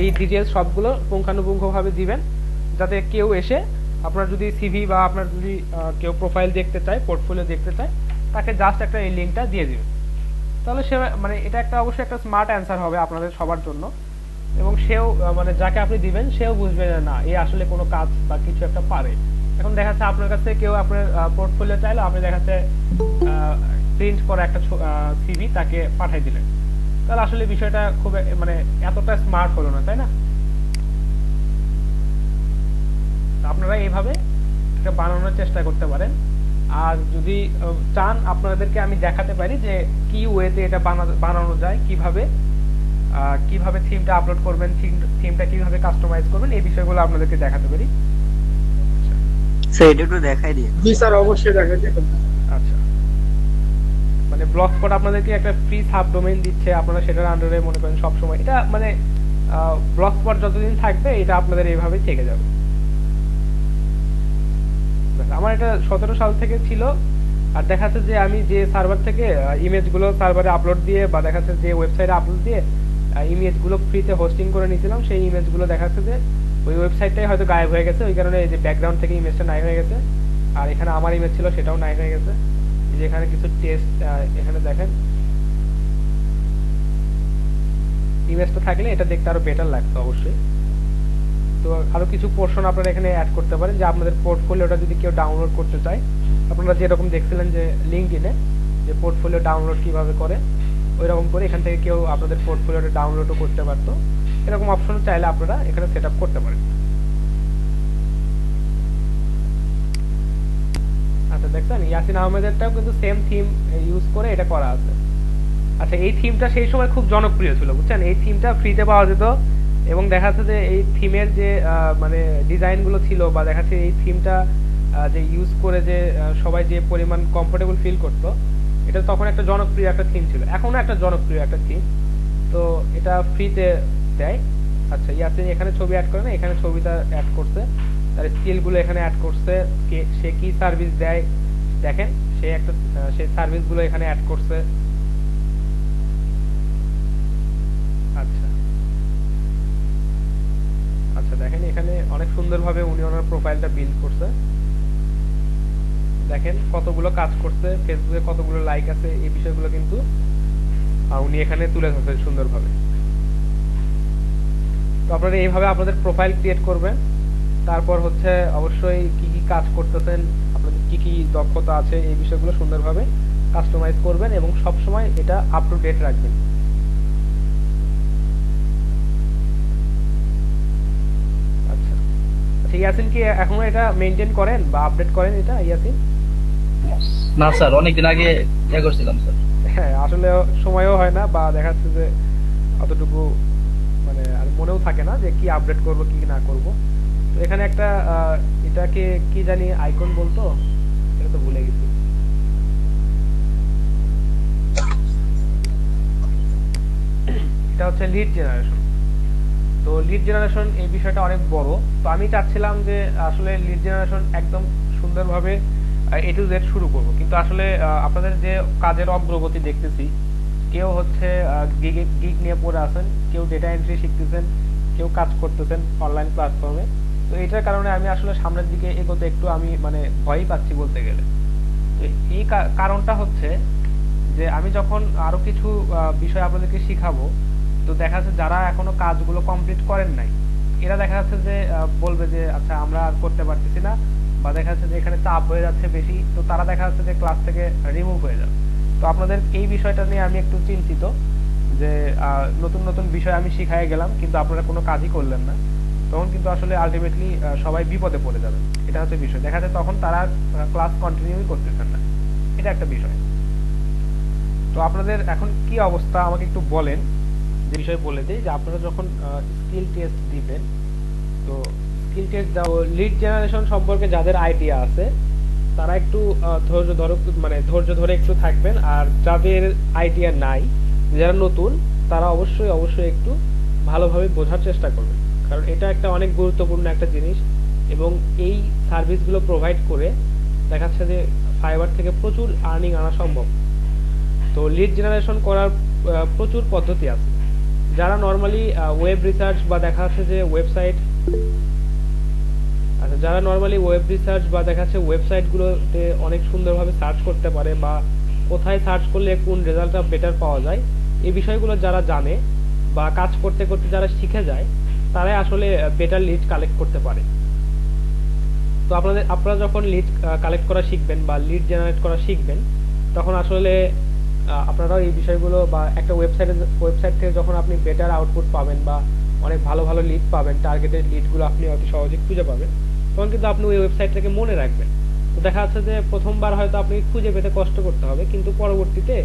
Speaker 1: এই ডিটেলস সবগুলো পুঙ্খানুপুঙ্খভাবে দিবেন, যাতে কেউ এসে আপনার যদি সিভি বা আপনার যদি কেউ প্রোফাইল দেখতে চায়, পোর্টফোলিও দেখতে চায়, তাকে জাস্ট একটা এই লিঙ্কটা দিয়ে দিবেন। তাহলে সে মানে এটা একটা অবশ্যই একটা স্মার্ট অ্যান্সার হবে আপনাদের সবার জন্য, এবং সেও মানে যাকে আপনি দিবেন সেও বুঝবে যে না এ আসলে কোনো কাজ বা কিছু একটা পারে। এখন দেখা যাচ্ছে আপনার কাছে কেউ আপনার পোর্টফোলিও চাইলো, আপনি দেখা যাচ্ছে প্রিন্ট করা একটা সিভি তাকে পাঠিয়ে দিলেন, তাহলে আসলে বিষয়টা খুব মানে এতটা স্মার্ট হলো না, তাই না? আপনারা এইভাবে এটা বানানোর চেষ্টা করতে পারেন। আর যদি চান আপনাদেরকে আমি দেখাতে পারি যে কি ওয়েতে এটা বানানো যায়, কিভাবে কিভাবে থিমটা আপলোড করবেন, থিমটা কিভাবে কাস্টমাইজ করবেন, এই বিষয়গুলো আপনাদেরকে দেখাতে পারি।
Speaker 2: স্যার এটা একটু দেখাই দিন।
Speaker 4: জি স্যার, অবশ্যই দেখাচ্ছি।
Speaker 1: আচ্ছা, মানে ব্লগস্পট আপনাদেরকে একটা ফ্রি সাবডোমেইন দিচ্ছে, আপনারা সেটার আন্ডারে মনে করেন সব সময় এটা মানে ব্লগস্পট যতদিন থাকবে এটা আপনাদের এইভাবেই থেকে যাবে। আমার এটা 17 সাল থেকে ছিল। আর দেখা যাচ্ছে যে আমি যে সার্ভার থেকে ইমেজগুলো সার্ভারে আপলোড দিয়ে, বা দেখা যাচ্ছে যে ওয়েবসাইটে আপলোড দিয়ে ইমেজগুলো ফ্রিতে হোস্টিং করে নিয়েছিলাম, সেই ইমেজগুলো দেখা যাচ্ছে যে ওই ওয়েবসাইটটাই হয়তো গায়েব হয়ে গেছে, ওই কারণে এই যে ব্যাকগ্রাউন্ড থেকে ইমেজটা নাই হয়ে গেছে। আর এখানে আমার ইমেজ ছিল সেটাও নাই হয়ে গেছে। যে এখানে কিছু টেস্ট এখানে দেখেন, ইমেজটা থাকলে এটা দেখতে আরো বেটার লাগতো অবশ্যই। তো আরো কিছু পোর্শন আপনারা এখানে অ্যাড করতে পারেন, যে আপনাদের পোর্টফোলিওটা যদি কেউ ডাউনলোড করতে চায়, আপনারা যেরকম দেখছিলেন যে লিঙ্কডইনে যে পোর্টফোলিও ডাউনলোড কিভাবে করে, ওইরকম করে এখান থেকে কেউ আপনাদের পোর্টফোলিওটা ডাউনলোডও করতে পারতো। এরকম অপশন চাইলে আপনারা এখানে সেট আপ করতে পারেন। আচ্ছা দেখছেন ইয়াসিন আহমেদেরটাও কিন্তু সেম থিম ইউজ করে এটা করা আছে। আচ্ছা এই থিমটা সেই সময় খুব জনপ্রিয় ছিল, বুঝছেন? এই থিমটা ফ্রিতে পাওয়া যেত, এবং দেখা যাচ্ছে যে এই থিমের যে মানে ডিজাইন গুলো ছিল, বা দেখা যাচ্ছে এই থিমটা যে ইউজ করে যে সবাই যে পরিমাণ কমফোর্টেবল ফিল করতো, এটা তখন একটা জনপ্রিয় একটা থিম ছিল, এখনো একটা জনপ্রিয় একটা থিম। তো এটা ফ্রিতে দেয়। আচ্ছা ইয়াসিন এখানে ছবি অ্যাড করে না, এখানে ছবিটা অ্যাড করছে, তার স্কিল গুলো এখানে অ্যাড করছে, সে কি সার্ভিস দেয় দেখেন, সে একটা সেই সার্ভিস গুলো এখানে অ্যাড করছে। আচ্ছা আচ্ছা দেখেন এখানে অনেক সুন্দরভাবে উনি ওনার প্রোফাইলটা বিল্ড করছে, দেখেন কতগুলো কাজ করছে, ফেসবুকে কতগুলো লাইক আছে, এই বিষয়গুলো কিন্তু উনি এখানে তুলে ধরছেন সুন্দরভাবে। তো আপনারা এইভাবে আপনাদের প্রোফাইল ক্রিয়েট করবেন। তারপর হচ্ছে অবশ্যই কি কি কাজ করতেছেন, আপনাদের কি কি দক্ষতা আছে, এই বিষয়গুলো সুন্দরভাবে কাস্টমাইজ করবেন, এবং সব সময় এটা আপ টু ডেট রাখবেন। আচ্ছা আচ্ছা ইয়াসিন কি এখনো এটা মেইনটেইন করেন বা আপডেট করেন এটা ইয়াসিন?
Speaker 3: না স্যার, অনেকদিন আগে ইয়ে করছিলাম স্যার।
Speaker 1: হ্যাঁ আসলে সময়ও হয় না, বা দেখা যাচ্ছে যে অতটুকু মানে আর মনেও থাকে না যে কি আপডেট করব কি না করব। তো এখানে একটা এটাকে কি জানি আইকন বলতো, এটা তো ভুলে গেছি। এটা হচ্ছে লিড জেনারেশন। তো লিড জেনারেশন এই বিষয়টা অনেক বড়। তো আমি চাচ্ছিলাম যে আসলে লিড জেনারেশন একদম সুন্দরভাবে এ টু জেড শুরু করব, কিন্তু আসলে আপনাদের যে কাজের অগ্রগতি দেখতেছি, কেউ হচ্ছে গিগ নিয়ে পড়ে আছেন, কেউ ডেটা এন্ট্রি শিখতেছেন, কেউ কাজ করতেছেন অনলাইন প্ল্যাটফর্মে। তো এটার কারণে আমি আসলে সামনের দিকে এগোতে একটু আমি মানে ভয়ই পাচ্ছি বলতে গেলে। তো এই কারণটা হচ্ছে যে আমি যখন আরো কিছু বিষয় আপনাদেরকে শিখাবো, তো দেখা যাচ্ছে যারা এখনো কাজগুলো কমপ্লিট করেন নাই, এরা দেখা যাচ্ছে যে বলবে যে আচ্ছা আমরা আর করতে পারতেছি না, বা দেখা যাচ্ছে যে এখানে চাপ হয়ে যাচ্ছে বেশি, তো তারা দেখা যাচ্ছে যে ক্লাস থেকে রিমুভ হয়ে যাবে। তো আপনাদের এই বিষয়টা নিয়ে আমি একটু চিন্তিত যে নতুন নতুন বিষয় আমি শিখাই গেলাম কিন্তু আপনারা কোনো কাজই করলেন না, তখন কিন্তু আসলে আলটিমেটলি সবাই বিপদে পড়ে যাবেন। এটা হচ্ছে বিষয়, দেখা যায় তখন তারা ক্লাস কন্টিনিউই করতেছেন না। এটা একটা বিষয়। তো আপনাদের এখন কি অবস্থা আমাকে একটু বলেন। যে বিষয় বলে দিই যে আপনারা যখন স্কিল টেস্ট দিবেন, তো স্কিল টেস্ট দাও লিড জেনারেশন সম্পর্কে যাদের আইডিয়া আছে তারা একটু ধৈর্য ধরে একটু থাকবেন, আর যাদের আইডিয়া নাই, যারা নতুন, তারা অবশ্যই অবশ্যই একটু ভালোভাবে বোঝার চেষ্টা করবেন, কারণ এটা একটা অনেক গুরুত্বপূর্ণ একটা জিনিস। এবং এই সার্ভিসগুলো প্রোভাইড করে দেখা যাচ্ছে যে ফাইবার থেকে প্রচুর আর্নিং আনা সম্ভব। তো লিড জেনারেশন করার প্রচুর পদ্ধতি আছে। যারা নর্মালি ওয়েব রিসার্চ বা দেখা যাচ্ছে যে ওয়েবসাইট, আচ্ছা যারা নর্মালি ওয়েব রিসার্চ বা দেখা যাচ্ছে ওয়েবসাইটগুলোতে অনেক সুন্দরভাবে সার্চ করতে পারে, বা কোথায় সার্চ করলে কোন রেজাল্টটা বেটার পাওয়া যায়, এই বিষয়গুলো যারা জানে বা কাজ করতে করতে যারা শিখে যায়, তারাই আসলে বেটার লিড কালেক্ট করতে পারে। তো আপনারা যখন লিড কালেক্ট করা শিখবেন বা লিড জেনারেট করা শিখবেন, তখন আসলে আপনারাও এই বিষয়গুলো বা একটা ওয়েবসাইট থেকে যখন আপনি বেটার আউটপুট পাবেন বা অনেক ভালো ভালো লিড পাবেন, টার্গেটেড লিডগুলো আপনি অতি সহজে খুঁজে পাবেন, তখন কিন্তু আপনি ওই ওয়েবসাইটটাকে মনে রাখবেন। তো দেখা যাচ্ছে যে প্রথমবার হয়তো আপনি খুঁজে পেতে কষ্ট করতে হবে, কিন্তু পরবর্তীতে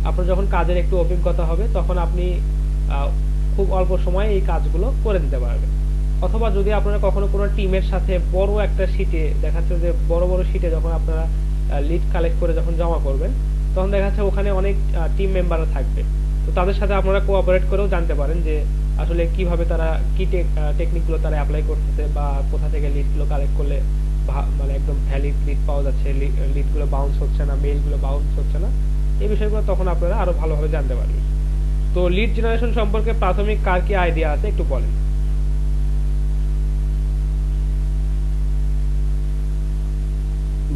Speaker 1: আপনার যখন কাজের একটু অভিজ্ঞতা হবে তখন আপনি খুব অল্প সময়ে এই কাজগুলো করে দিতে পারবেন। অথবা যদি আপনারা কখনো কোনো টিমের সাথে বড় একটা শিটে, দেখা যাচ্ছে যে বড় বড় শিটে যখন আপনারা লিড কালেক্ট করে যখন জমা করবেন, তখন দেখা যাচ্ছে ওখানে অনেক টিম মেম্বাররা থাকবে। তো তাদের সাথে আপনারা কোঅপারেট করেও জানতে পারেন যে আসলে কিভাবে তারা কি টেকনিকগুলো তারা অ্যাপ্লাই করতেছে, বা কোথা থেকে লিডগুলো কালেক্ট করলে মানে একদম ভ্যালিড লিড পাওয়া যাচ্ছে, লিডগুলো বাউন্স হচ্ছে না, মেইলগুলো বাউন্স হচ্ছে না, এই বিষয়গুলো তখন আপনারা আরো ভালোভাবে জানতে পারবেন। তো লিড জেনারেশন সম্পর্কে প্রাথমিক কার কি আইডিয়া আছে একটু বলেন।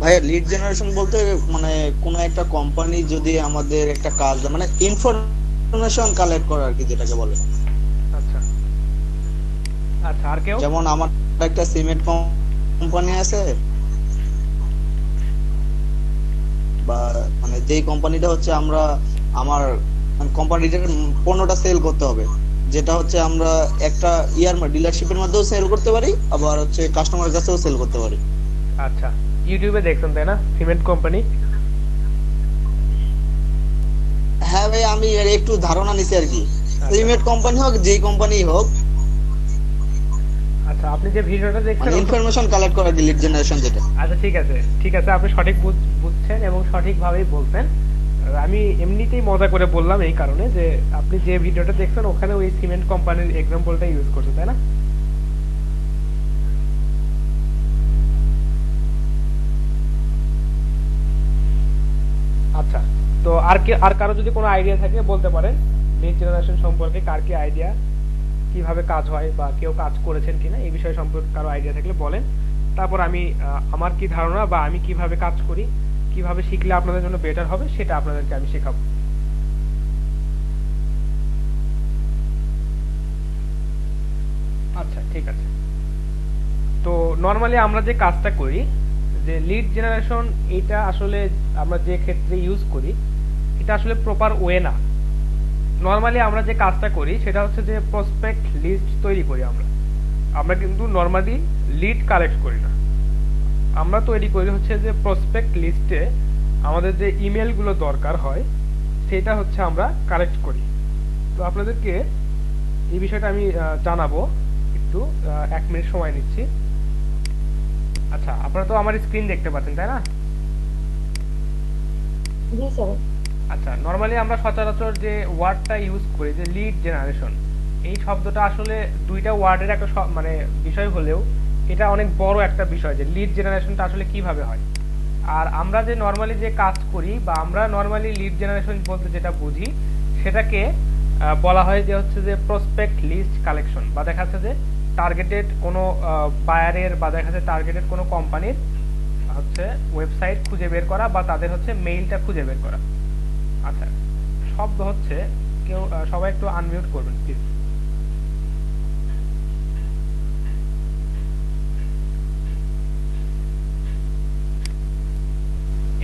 Speaker 6: ভাই লিড জেনারেশন বলতে মানে কোন একটা কোম্পানি যদি আমাদের একটা কাজ মানে ইনফরমেশন কালেক্ট করা আর কি, যেটাকে বলে।
Speaker 1: আচ্ছা আচ্ছা, আর কেউ?
Speaker 6: যেমন আমার একটা সিমেন্ট কোম্পানি আছে, বা মানে যেই কোম্পানিটা হচ্ছে আমার কোম্পানিটার পণ্যটা সেল করতে হবে, যেটা হচ্ছে আমরা একটা ডিলারশিপের মধ্যেও সেল করতে পারি, আবার হচ্ছে কাস্টমারের কাছেও সেল করতে পারি।
Speaker 1: আচ্ছা, ইউটিউবে দেখছেন তাই না সিমেন্ট কোম্পানি?
Speaker 6: হ্যাঁ ভাই, আমি এর একটু ধারণা নিছি আর কি।
Speaker 1: আচ্ছা।
Speaker 6: সিমেন্ট কোম্পানি হোক, যেই কোম্পানি হোক,
Speaker 1: আচ্ছা, আপনি যে ভিডিওটা দেখছেন
Speaker 6: মানে ইনফরমেশন কালেক্ট করা লিড জেনারেশন যেটা।
Speaker 1: আচ্ছা ঠিক আছে ঠিক আছে, আপনি সঠিক বুঝছেন এবং সঠিকভাবেই বলছেন। আমি এমনিতেই মজা করে বললাম এই কারণে যে আপনি যে ভিডিওটা দেখছেন ওখানে ওই সিমেন্ট কোম্পানির এক্সাম্পলটা ইউজ করছে, তাই না? আচ্ছা, তো আর কারো যদি কোনো আইডিয়া থাকে বলতে পারেন লিড জেনারেশন সম্পর্কে, কার কি আইডিয়া, কিভাবে কাজ হয় বা কেউ কাজ করেছেন কিনা এই বিষয় সম্পর্কে কারো আইডিয়া থাকলে বলেন। তারপর আমি আমার কি ধারণা বা আমি কিভাবে কাজ করি, কিভাবে শিখলে আপনাদের জন্য বেটার হবে সেটা আপনাদেরকে আমি শেখাবো। আচ্ছা ঠিক আছে। তো নর্মালি আমরা যে কাজটা করি, যে লিড জেনারেশন, এটা আসলে আমরা যে ক্ষেত্রে ইউজ করি এটা আসলে প্রপার ওয়ে না। নর্মালি আমরা যে কাজটা করি সেটা হচ্ছে যে প্রসপেক্ট লিস্ট তৈরি করি। আমরা কিন্তু নর্মালি লিড কালেক্ট করি না, আমরা তৈরি করি হচ্ছে যে প্রসপেক্ট লিস্টে আমাদের যে ইমেলগুলো দরকার হয় সেটা হচ্ছে আমরা কালেক্ট করি। তো আপনাদেরকে এই বিষয়টা আমি জানাবো একটু 1 মিনিট সময় নিচ্ছি। আচ্ছা, আপনারা তো আমার স্ক্রিন দেখতে পাচ্ছেন তাই না?
Speaker 7: জি স্যার।
Speaker 1: আচ্ছা, নরমালি আমরা সচরাচর যে ওয়ার্ডটা ইউজ করি যে লিড জেনারেশন, এই শব্দটা আসলে দুইটা ওয়ার্ডের একটা মানে বিষয় হলেও এটা অনেক বড় একটা বিষয় যে লিড জেনারেশনটা আসলে কিভাবে হয়। আর আমরা যে নরমালি যে কাজ করি বা আমরা নরমালি লিড জেনারেশন বলতে যেটা বুঝি সেটাকে বলা হয় যে হচ্ছে যে প্রসপেক্ট লিস্ট কালেকশন, বা দেখা যাচ্ছে যে টার্গেটেড কোনো বায়ারের বা দেখা যাচ্ছে টার্গেটেড কোনো কোম্পানির হচ্ছে ওয়েবসাইট খুঁজে বের করা বা তাদের হচ্ছে মেইলটা খুঁজে বের করা। আচ্ছা, শব্দ হচ্ছে কেউ সবাই একটু আনমিউট করবেন প্লিজ।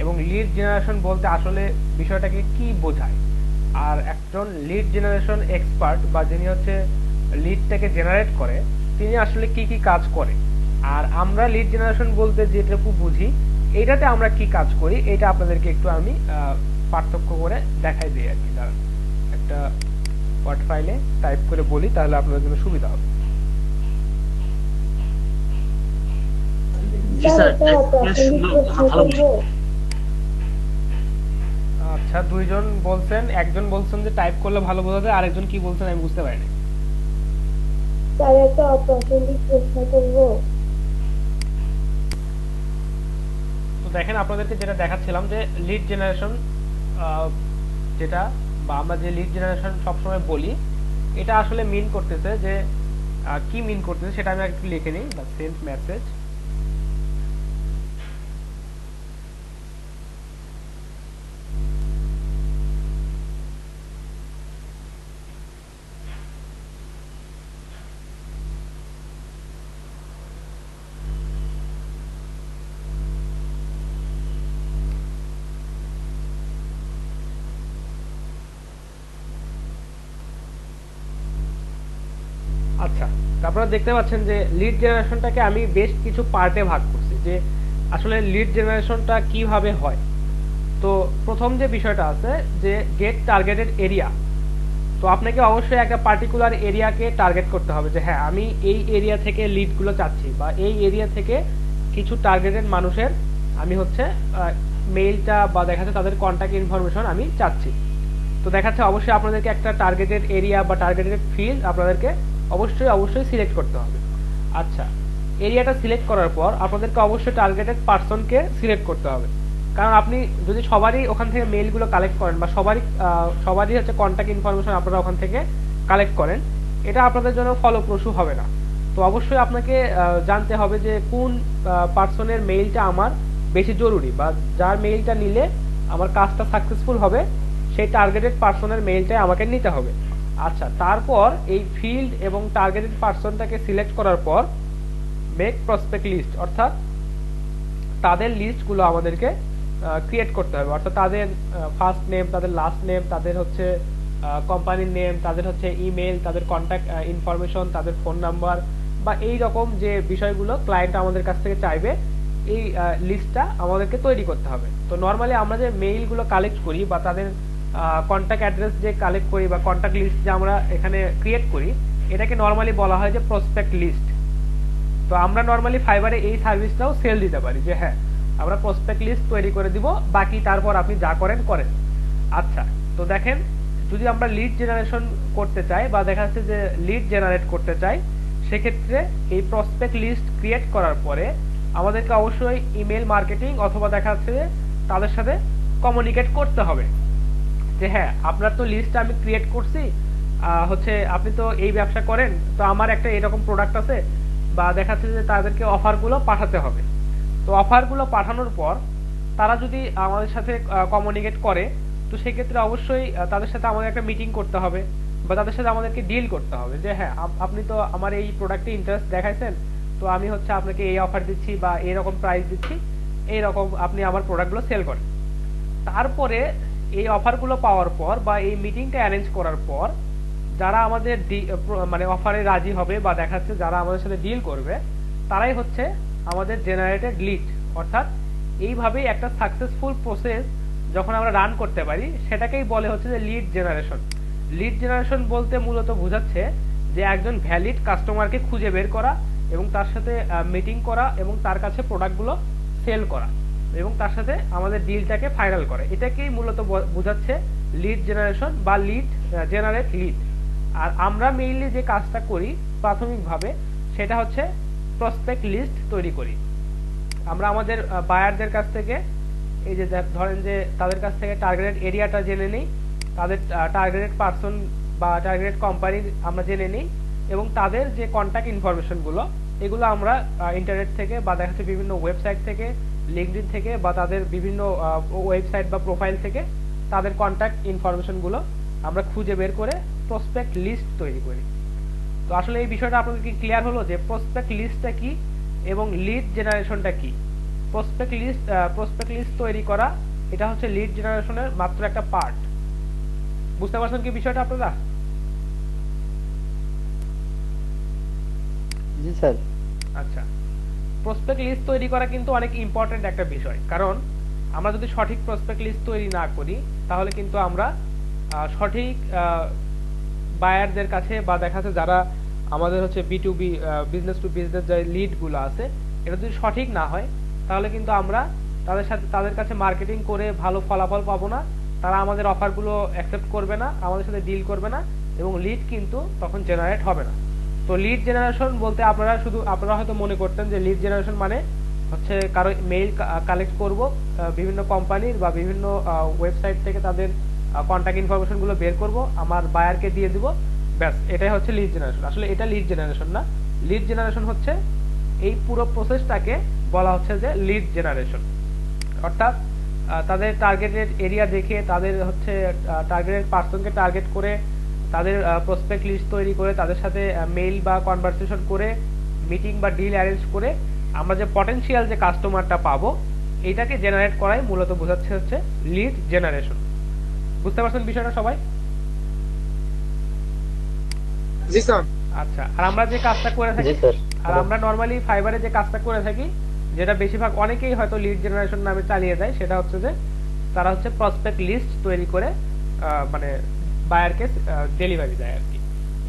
Speaker 1: এবং লিড জেনারেশন বলতে আসলে বিষয়টাকে কি বোঝায়, আর একজন লিড জেনারেশন এক্সপার্ট বা যিনি হচ্ছে লিডটাকে জেনারেট করে তিনি আসলে কি কি কাজ করে, আর আমরা লিড জেনারেশন বলতে যেটুকু বুঝি এইটাতে আমরা কি কাজ করি এটা আপনাদেরকে একটু আমি পার্থক্য করে দেখাই দিই আর কি। দাঁড়ান, একটা ওয়ার্ড ফাইলে টাইপ করে বলি তাহলে আপনাদের জন্য সুবিধা হবে।
Speaker 3: জি স্যার, ভালো।
Speaker 1: আচ্ছা, দুইজন বলছেন, একজন বলছেন যে টাইপ করলে ভালো বোঝা যায়, আরেকজন কি বলছেন আমি বুঝতে পারিনি।
Speaker 7: স্যার একটা অপ্রাসঙ্গিক প্রশ্ন করব।
Speaker 1: তো দেখেন, আপনাদেরকে যেটা দেখাচ্ছিলাম যে লিড জেনারেশন যেটা বা আমরা যে লিড জেনারেশন সবসময় বলি এটা আসলে মিন করতেছে যে কি মিন করতেছে সেটা আমি একটু লিখে নিই, বা সেন্ড মেসেজ। আচ্ছা, আপনারা দেখতে পাচ্ছেন যে লিড জেনারেশনটাকে আমি বেশ কিছু পার্টে ভাগ করছি যে আসলে লিড জেনারেশনটা কিভাবে হয়। তো প্রথম যে বিষয়টা আছে যে গেট টার্গেটেড এরিয়া, তো আপনাকে অবশ্যই একটা পার্টিকুলার এরিয়াকে টার্গেট করতে হবে যে হ্যাঁ আমি এই এরিয়া থেকে লিডগুলো চাচ্ছি, বা এই এরিয়া থেকে কিছু টার্গেটেড মানুষের আমি হচ্ছে মেইলটা বা দেখা যাচ্ছে তাদের কন্ট্যাক্ট ইনফরমেশন আমি চাচ্ছি। তো দেখাচ্ছে অবশ্যই আপনাদেরকে একটা টার্গেটেড এরিয়া বা টার্গেটেড ফিল্ড আপনাদেরকে অবশ্যই সিলেক্ট করতে হবে। আচ্ছা, এরিয়াটা সিলেক্ট করার পর আপনাদেরকে অবশ্যই টার্গেটেড পারসনকে সিলেক্ট করতে হবে, কারণ আপনি যদি সবারই ওখান থেকে মেইলগুলো কালেক্ট করেন বা সবারই হচ্ছে কন্ট্যাক্ট ইনফরমেশন আপনারা ওখান থেকে কালেক্ট করেন, এটা আপনাদের জন্য ফলপ্রসূ হবে না। তো অবশ্যই আপনাকে জানতে হবে যে কোন পারসনের মেইলটা আমার বেশি জরুরি, বা যার মেইলটা নিলে আমার কাজটা সাকসেসফুল হবে সেই টার্গেটেড পারসনের মেইলটাই আমাকে নিতে হবে। আচ্ছা, তারপর এই ফিল্ড এবং টার্গেটেড পারসনটাকে সিলেক্ট করার পর মেক প্রসপেক্ট লিস্ট, অর্থাৎ তাদের লিস্টগুলো আমাদেরকে ক্রিয়েট করতে হবে, অর্থাৎ তাদের ফার্স্ট নেম, তাদের লাস্ট নেম, তাদের হচ্ছে কোম্পানির নেম, তাদের হচ্ছে ইমেল, তাদের কন্ট্যাক্ট ইনফরমেশন, তাদের ফোন নাম্বার, বা এই রকম যে বিষয়গুলো ক্লায়েন্ট আমাদের কাছ থেকে চাইবে এই লিস্টটা আমাদেরকে তৈরি করতে হবে। তো নর্মালি আমরা যে মেইলগুলো কালেক্ট করি বা তাদের কন্ট্যাক্ট অ্যাড্রেস যে কালেক্ট করি বা কন্ট্যাক্ট লিস্ট যে আমরা এখানে ক্রিয়েট করি এটাকে নর্মালি বলা হয় যে প্রসপেক্ট লিস্ট। তো আমরা নর্মালি ফাইবারে এই সার্ভিসটাও সেল দিতে পারি যে হ্যাঁ আমরা প্রসপেক্ট লিস্ট তৈরি করে দিব, বাকি তারপর আপনি যা করেন করেন। আচ্ছা, তো দেখেন যদি আমরা লিড জেনারেশন করতে চাই বা দেখা যাচ্ছে যে লিড জেনারেট করতে চাই, সেক্ষেত্রে এই প্রসপেক্ট লিস্ট ক্রিয়েট করার পরে আমাদেরকে অবশ্যই ইমেল মার্কেটিং অথবা দেখা যাচ্ছে যে তাদের সাথে কমিউনিকেট করতে হবে যে হ্যাঁ আপনার তো লিস্ট আমি ক্রিয়েট করছি, হচ্ছে আপনি তো এই ব্যবসা করেন, তো আমার একটা এরকম প্রোডাক্ট আছে, বা দেখা যাচ্ছে যে তাদেরকে অফারগুলো পাঠাতে হবে। তো অফারগুলো পাঠানোর পর তারা যদি আমাদের সাথে কমিউনিকেট করে, তো সেক্ষেত্রে অবশ্যই তাদের সাথে আমাদের একটা মিটিং করতে হবে বা তাদের সাথে আমাদেরকে ডিল করতে হবে যে হ্যাঁ আপনি তো আমার এই প্রোডাক্টে ইন্টারেস্ট দেখাইছেন, তো আমি হচ্ছে আপনাকে এই অফার দিচ্ছি বা এরকম প্রাইস দিচ্ছি, এইরকম আপনি আমার প্রোডাক্টগুলো সেল করেন। তারপরে এই অফারগুলো পাওয়ার পর বা এই মিটিংটা অ্যারেঞ্জ করার পর যারা আমাদের মানে অফারে রাজি হবে বা দেখাচ্ছে যারা আমাদের সাথে ডিল করবে তারাই হচ্ছে আমাদের জেনারেটেড লিড। অর্থাৎ এইভাবেই একটা সাকসেসফুল প্রসেস যখন আমরা রান করতে পারি সেটাকেই বলে হচ্ছে যে লিড জেনারেশন। লিড জেনারেশন বলতে মূলত বোঝাচ্ছে যে একজন ভ্যালিড কাস্টমারকে খুঁজে বের করা এবং তার সাথে মিটিং করা এবং তার কাছে প্রোডাক্টগুলো সেল করা এবং তার সাথে আমাদের ডিলটাকে ফাইনাল করা, এটাকেই মূলত বোঝাচ্ছে লিড জেনারেশন বা লিড জেনারেট লিড। আর আমরা মেইনলি যে কাজটা করি প্রাথমিকভাবে সেটা হচ্ছে প্রসপেক্ট লিস্ট তৈরি করি। আমরা আমাদের বায়ারদের কাছ থেকে এই যে ধরেন যে তাদের কাছ থেকে টার্গেটেড এরিয়াটা জেনে নিই, তাদের টার্গেটেড পারসন বা টার্গেটেড কোম্পানি আমরা জেনে নিই এবং তাদের যে কন্ট্যাক্ট ইনফরমেশনগুলো এগুলো আমরা ইন্টারনেট থেকে বা দেখা যাচ্ছে বিভিন্ন ওয়েবসাইট থেকে, লিঙ্কডইন থেকে বা তাদের বিভিন্ন ওয়েবসাইট বা প্রোফাইল থেকে তাদের কন্ট্যাক্ট ইনফরমেশনগুলো আমরা খুঁজে বের করে প্রসপেক্ট লিস্ট তৈরি করি। তো আসলে এই বিষয়টা আপনাদের কি ক্লিয়ার হলো যে প্রসপেক্ট লিস্টটা কি এবং লিড জেনারেশনটা কি? প্রসপেক্ট লিস্ট তৈরি করা এটা হচ্ছে লিড জেনারেশনের মাত্র একটা পার্ট। বুঝতে পারছেন কি বিষয়টা আপনারা?
Speaker 2: জি স্যার।
Speaker 1: আচ্ছা, প্রসপেক্ট লিস্ট তৈরি করা কিন্তু অনেক ইম্পর্টেন্ট একটা বিষয়, কারণ আমরা যদি সঠিক প্রসপেক্ট লিস্ট তৈরি না করি তাহলে কিন্তু আমরা সঠিক বায়ারদের কাছে বা দেখা যাচ্ছে যারা আমাদের হচ্ছে B2B বিজনেস টু বিজনেস যে লিডগুলো আছে এটা যদি সঠিক না হয় তাহলে কিন্তু আমরা তাদের কাছে মার্কেটিং করে ভালো ফলাফল পাবো না, তারা আমাদের অফারগুলো অ্যাকসেপ্ট করবে না, আমাদের সাথে ডিল করবে না এবং লিড কিন্তু তখন জেনারেট হবে না। তো লিড জেনারেশন বলতে আপনারা হয়তো মনে করতেন যে লিড জেনারেশন মানে হচ্ছে কারো মেইল কালেক্ট করব বিভিন্ন কোম্পানির বা বিভিন্ন ওয়েবসাইট থেকে তাদের কন্ট্যাক্ট ইনফরমেশনগুলো বের করব, আমার বায়ারকে দিয়ে দিব, ব্যাস এটাই হচ্ছে লিড জেনারেশন। আসলে এটা লিড জেনারেশন না, লিড জেনারেশন হচ্ছে এই পুরো প্রসেসটাকে বলা হচ্ছে যে লিড জেনারেশন। অর্থাৎ তাদের টার্গেটেড এরিয়া দেখে তাদের হচ্ছে টার্গেটেড পার্সনকে টার্গেট করে তাদের প্রসপেক্ট লিস্ট তৈরি করে তাদের সাথে মেইল বা কনভারসেশন করে মিটিং বা ডিল অ্যারেঞ্জ করে আমরা যে পটেনশিয়াল যে কাস্টমারটা পাবো এইটাকে জেনারেট করাই মূলত বোঝাচ্ছে হচ্ছে লিড জেনারেশন। বুঝতে পারছেন বিষয়টা সবাই?
Speaker 4: জি স্যার।
Speaker 1: আচ্ছা, আর আমরা যে কাজটা করে থাকি, আর আমরা নরমালি ফাইবারে যে কাজটা করে থাকি যেটা বেশিরভাগ অনেকেই হয়তো লিড জেনারেশন নামে চালিয়ে দেয়, সেটা হচ্ছে যে তারা হচ্ছে প্রসপেক্ট লিস্ট তৈরি করে মানে বায়ারকে ডেলিভারি দেয় আর কি,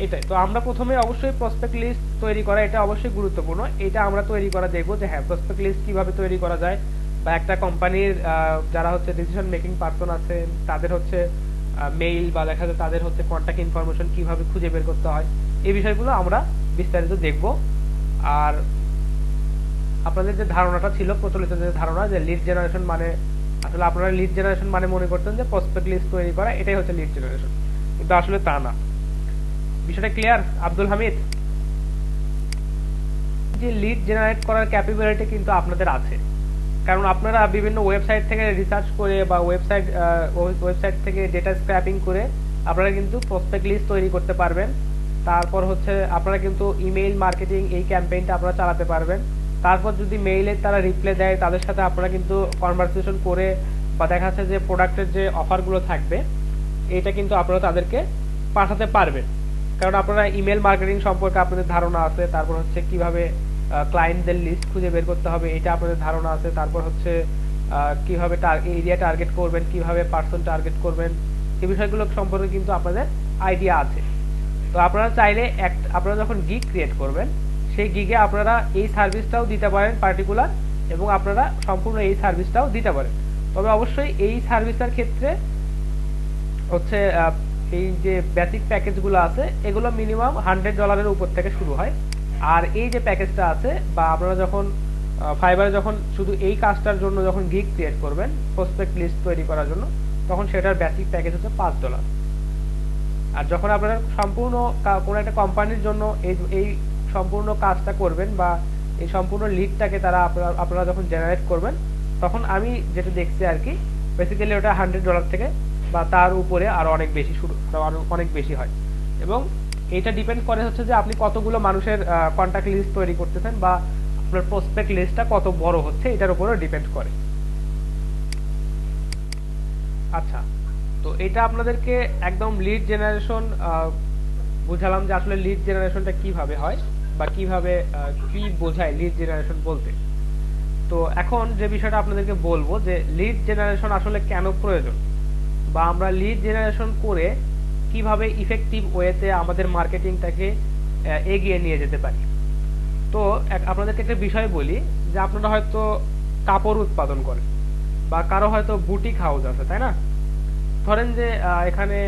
Speaker 1: এটাই। তো আমরা প্রথমে অবশ্যই প্রসপেক্ট লিস্ট তৈরি করা এটা অবশ্যই গুরুত্বপূর্ণ, এটা আমরা তৈরি করা দেখবো যে হ্যাঁ প্রসপেক্ট লিস্ট কিভাবে তৈরি করা যায় বা একটা কোম্পানির যারা হচ্ছে ডিসিশন মেকিং পারসন আছে তাদের হচ্ছে মেইল বা দেখা যায় তাদের হচ্ছে কন্ট্যাক্ট ইনফরমেশন কিভাবে খুঁজে বের করতে হয়, এই বিষয়গুলো আমরা বিস্তারিত দেখব। আর আপনাদের যে ধারণাটা ছিল প্রচলিত যে ধারণা যে লিড জেনারেশন মানে আসলে আপনারা লিড জেনারেশন মানে মনে করতেন যে প্রসপেক্ট লিস্ট তৈরি করা, এটাই হচ্ছে লিড জেনারেশন, কিন্তু আসলে তা না। বিষয়টা ক্লিয়ার আব্দুল হামিদ? যে লিড জেনারেট করার ক্যাপাবিলিটি কিন্তু আপনাদের আছে, কারণ আপনারা বিভিন্ন ওয়েবসাইট থেকে রিসার্চ করে বা ওয়েবসাইট থেকে ডেটা স্ক্র্যাপিং করে আপনারা কিন্তু প্রসপেক্ট লিস্ট তৈরি করতে পারবেন। তারপর হচ্ছে আপনারা কিন্তু ইমেইল মার্কেটিং এই ক্যাম্পেইনটা আপনারা চালাতে পারবেন। তারপর যদি মেইলে তারা রিপ্লাই দেয় তাদের সাথে আপনারা কিন্তু কনভারসেশন করে বা দেখা যাচ্ছে যে প্রোডাক্টের যে অফারগুলো থাকবে এটা কিন্তু আপনারা তাদেরকে পাঠাতে পারবেন, কারণ আপনারা ইমেল মার্কেটিং সম্পর্কে আপনাদের ধারণা আছে, তারপর হচ্ছে কিভাবে ক্লায়েন্টদের লিস্ট খুঁজে বের করতে হবে এটা আপনাদের ধারণা আছে, তারপর হচ্ছে কিভাবে এরিয়া টার্গেট করবেন, কিভাবে পার্সন টার্গেট করবেন, এই বিষয়গুলো সম্পর্কে কিন্তু আপনাদের আইডিয়া আছে। তো আপনারা চাইলে আপনারা যখন গিগ ক্রিয়েট করবেন সেই গিগে আপনারা এই সার্ভিসটাও দিতে পারেন পার্টিকুলার, এবং আপনারা সম্পূর্ণ এই সার্ভিসটাও দিতে পারেন। তবে অবশ্যই এই সার্ভিসের ক্ষেত্রে হচ্ছে এই যে বেসিক প্যাকেজগুলো আছে এগুলো মিনিমাম $100 উপর থেকে শুরু হয়। আর এই যে প্যাকেজটা আছে বা আপনারা যখন ফাইবারে যখন শুধু এই কাজটার জন্য যখন গিগ ক্রিয়েট করবেন প্রসপেক্ট লিস্ট তৈরি করার জন্য, তখন সেটার বেসিক প্যাকেজ হচ্ছে $5। আর যখন আপনারা সম্পূর্ণ কোনো একটা কোম্পানির জন্য এই সম্পূর্ণ কাজটা করবেন বা এই সম্পূর্ণ লিডটাকে আপনারা যখন জেনারেট করবেন, তখন আমি যেটা দেখছি আর কি বেসিক্যালি ওটা $100 থেকে বা তার উপরে আরো অনেক বেশি অনেক বেশি হয়। এবং এটা ডিপেন্ড করে হচ্ছে যে আপনি কতগুলো মানুষের কন্ট্যাক্ট লিস্ট তৈরি করতেছেন বা আপনার প্রসপেক্ট লিস্টটা কত বড় হচ্ছে এটার উপরও ডিপেন্ড করে। আচ্ছা, তো এটা আপনাদেরকে একদম লিড জেনারেশন বুঝালাম যে আসলে লিড জেনারেশনটা কিভাবে হয় বা কিভাবে কি বোঝায় লিড জেনারেশন বলতে। তো এখন যে বিষয়টা আপনাদেরকে বলবো যে লিড জেনারেশন আসলে কেন প্রয়োজন বা আমরা লিড জেনারেশন করে কিভাবে ইফেক্টিভ ওয়েতে আমাদের মার্কেটিংটাকে এগিয়ে নিয়ে যেতে পারি। তো আপনাদেরকে একটা বিষয় বলি যে আপনারা হয়তো কাপড় উৎপাদন করেন বা কারো হয়তো বুটিক হাউস আছে, তাই না? ধরেন যে এখানে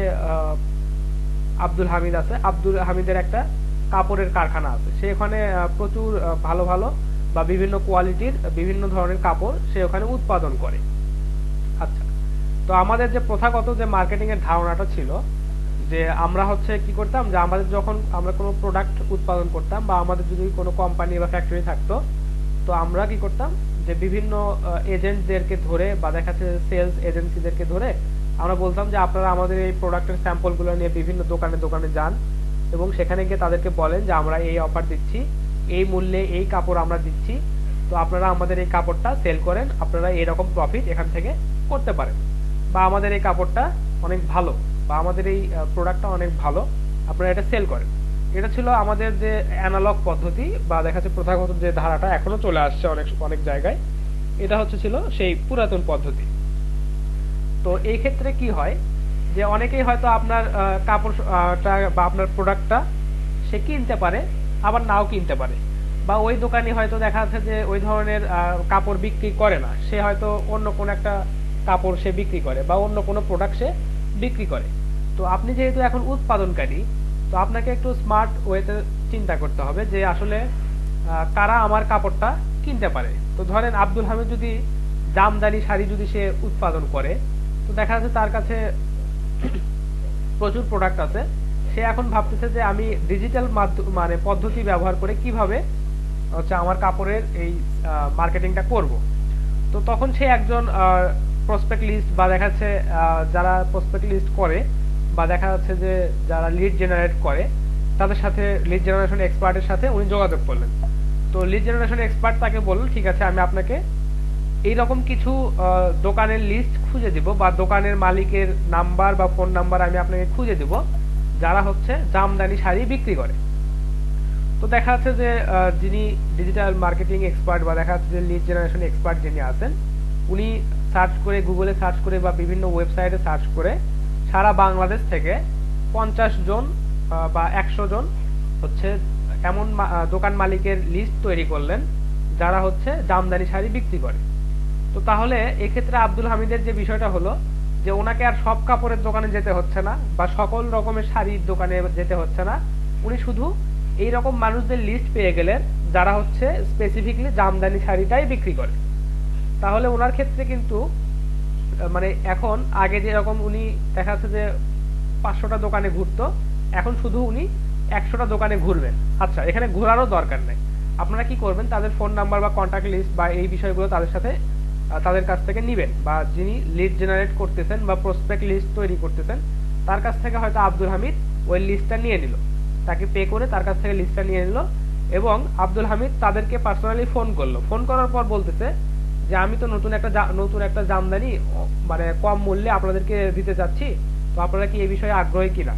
Speaker 1: আব্দুল হামিদ আছে, আব্দুল হামিদের একটা কাপড়ের কারখানা আছে, সে ওখানে প্রচুর ভালো ভালো বা বিভিন্ন কোয়ালিটির বিভিন্ন ধরনের কাপড় সে ওখানে উৎপাদন করে। আচ্ছা, তো আমাদের যে প্রথাগত যে মার্কেটিং এর ধারণাটা ছিল যে আমরা হচ্ছে কি করতাম, যে আমাদের যখন আমরা কোনো প্রোডাক্ট উৎপাদন করতাম বা আমাদের যদি কোনো কোম্পানি বা ফ্যাক্টরি থাকতো, তো আমরা কি করতাম যে বিভিন্ন এজেন্টদেরকে ধরে বা দেখা যাচ্ছে সেলস এজেন্সিদেরকে ধরে আমরা বলতাম যে আপনারা আমাদের এই প্রোডাক্টের স্যাম্পলগুলো নিয়ে বিভিন্ন দোকানে দোকানে যান এবং সেখানে গিয়ে তাদেরকে বলেন যে আমরা এই অফার দিচ্ছি, এই মূল্যে এই কাপড় আমরা দিচ্ছি, তো আপনারা আমাদের এই কাপড়টা সেল করেন, আপনারা এরকম প্রফিট এখান থেকে করতে পারেন, বা আমাদের এই কাপড়টা অনেক ভালো বা আমাদের এই প্রোডাক্টটা অনেক ভালো, আপনারা এটা সেল করেন। এটা ছিল আমাদের যে অ্যানালগ পদ্ধতি বা দেখা যাচ্ছে প্রথাগত যে ধারাটা এখনো চলে আসছে অনেক অনেক জায়গায়, এটা হচ্ছে ছিল সেই পুরাতন পদ্ধতি। তো এই ক্ষেত্রে কি হয় যে অনেকেই হয়তো আপনার কাপড়টা বা আপনার প্রোডাক্টটা সে কিনতে পারে, আবার নাও কিনতে পারে, বা ওই দোকানি হয়তো দেখা যাচ্ছে যে ওই ধরনের কাপড় বিক্রি করে না, সে হয়তো অন্য কোনো একটা কাপড় সে বিক্রি করে বা অন্য কোনো প্রোডাক্ট সে বিক্রি করে। তো আপনি যেহেতু এখন উৎপাদনকারী, তো আপনাকে একটু স্মার্ট ওয়েতে চিন্তা করতে হবে যে আসলে কারা আমার কাপড়টা কিনতে পারে। তো ধরেন আব্দুল হামিদ যদি জামদানি শাড়ি যদি সে উৎপাদন করে, তো দেখা যাচ্ছে তার কাছে প্রচুর প্রোডাক্ট আছে, সে এখন ভাবতেছে যে আমি ডিজিটাল মানে পদ্ধতি ব্যবহার করে কিভাবে হচ্ছে আমার কাপড়ের এই মার্কেটিংটা করব। তো তখন সে একজন প্রসপেক্ট লিস্ট বা দেখা যাচ্ছে যারা প্রসপেক্ট লিস্ট করে বা দেখা যাচ্ছে যে যারা লিড জেনারেট করে তাদের সাথে, লিড জেনারেশন এক্সপার্টের সাথে উনি যোগাযোগ করলেন। তো লিড জেনারেশন এক্সপার্ট তাকে বলল ঠিক আছে, আমি আপনাকে এইরকম কিছু দোকানের লিস্ট খুঁজে দিব বা দোকানের মালিকের নাম্বার বা ফোন নাম্বার আমি আপনাকে খুঁজে দিব যারা হচ্ছে জামদানি শাড়ি বিক্রি করে। তো দেখা যাচ্ছে যে যিনি ডিজিটাল মার্কেটিং এক্সপার্ট বা দেখা যাচ্ছে যে লিড জেনারেশন এক্সপার্ট যিনি আছেন, উনি সার্চ করে গুগলে সার্চ করে বা বিভিন্ন ওয়েবসাইটে সার্চ করে সারা বাংলাদেশ থেকে 50 জন বা 100 জন হচ্ছে এমন দোকান মালিকের লিস্ট তৈরি করলেন যারা হচ্ছে জামদানি শাড়ি বিক্রি করে। তো তাহলে এক্ষেত্রে আব্দুল হামিদের যে বিষয়টা হলো যে ওনাকে আর সব কাপড়ের দোকানে যেতে হচ্ছে না বা সকল রকমের শাড়ির দোকানে যেতে হচ্ছে না, উনি শুধু এই রকম মানুষদের লিস্ট পেয়ে গেলেন যারা হচ্ছে স্পেসিফিকলি জামদানি শাড়িটাই বিক্রি করে। তাহলে ওনার ক্ষেত্রে কিন্তু মানে এখন আগে যেরকম উনি দেখা যাচ্ছে যে 500টা দোকানে ঘুরতো, এখন শুধু উনি 100টা দোকানে ঘুরবেন। আচ্ছা, এখানে ঘোরারও দরকার নেই, আপনারা কি করবেন তাদের ফোন নাম্বার বা কন্ট্যাক্ট লিস্ট বা এই বিষয়গুলো তাদের সাথে তাদের কাছ থেকে নিবেন, বা যিনি লিড জেনারেট করতেছেন বা প্রসপেক্ট লিস্ট তৈরি করতেছেন তার কাছ থেকে হয়তো আব্দুল হামিদ ওই লিস্টটা নিয়ে নিল, তাকে পে করে তার কাছ থেকে লিস্টটা নিয়ে নিল এবং আব্দুল হামিদ তাদেরকে পার্সোনালি ফোন করলো। ফোন করার পর বলতেছে যে আমি তো নতুন একটা জামদানি মানে কম মূল্যে আপনাদেরকে দিতে চাচ্ছি, তো আপনারা কি এই বিষয়ে আগ্রহী কিনা।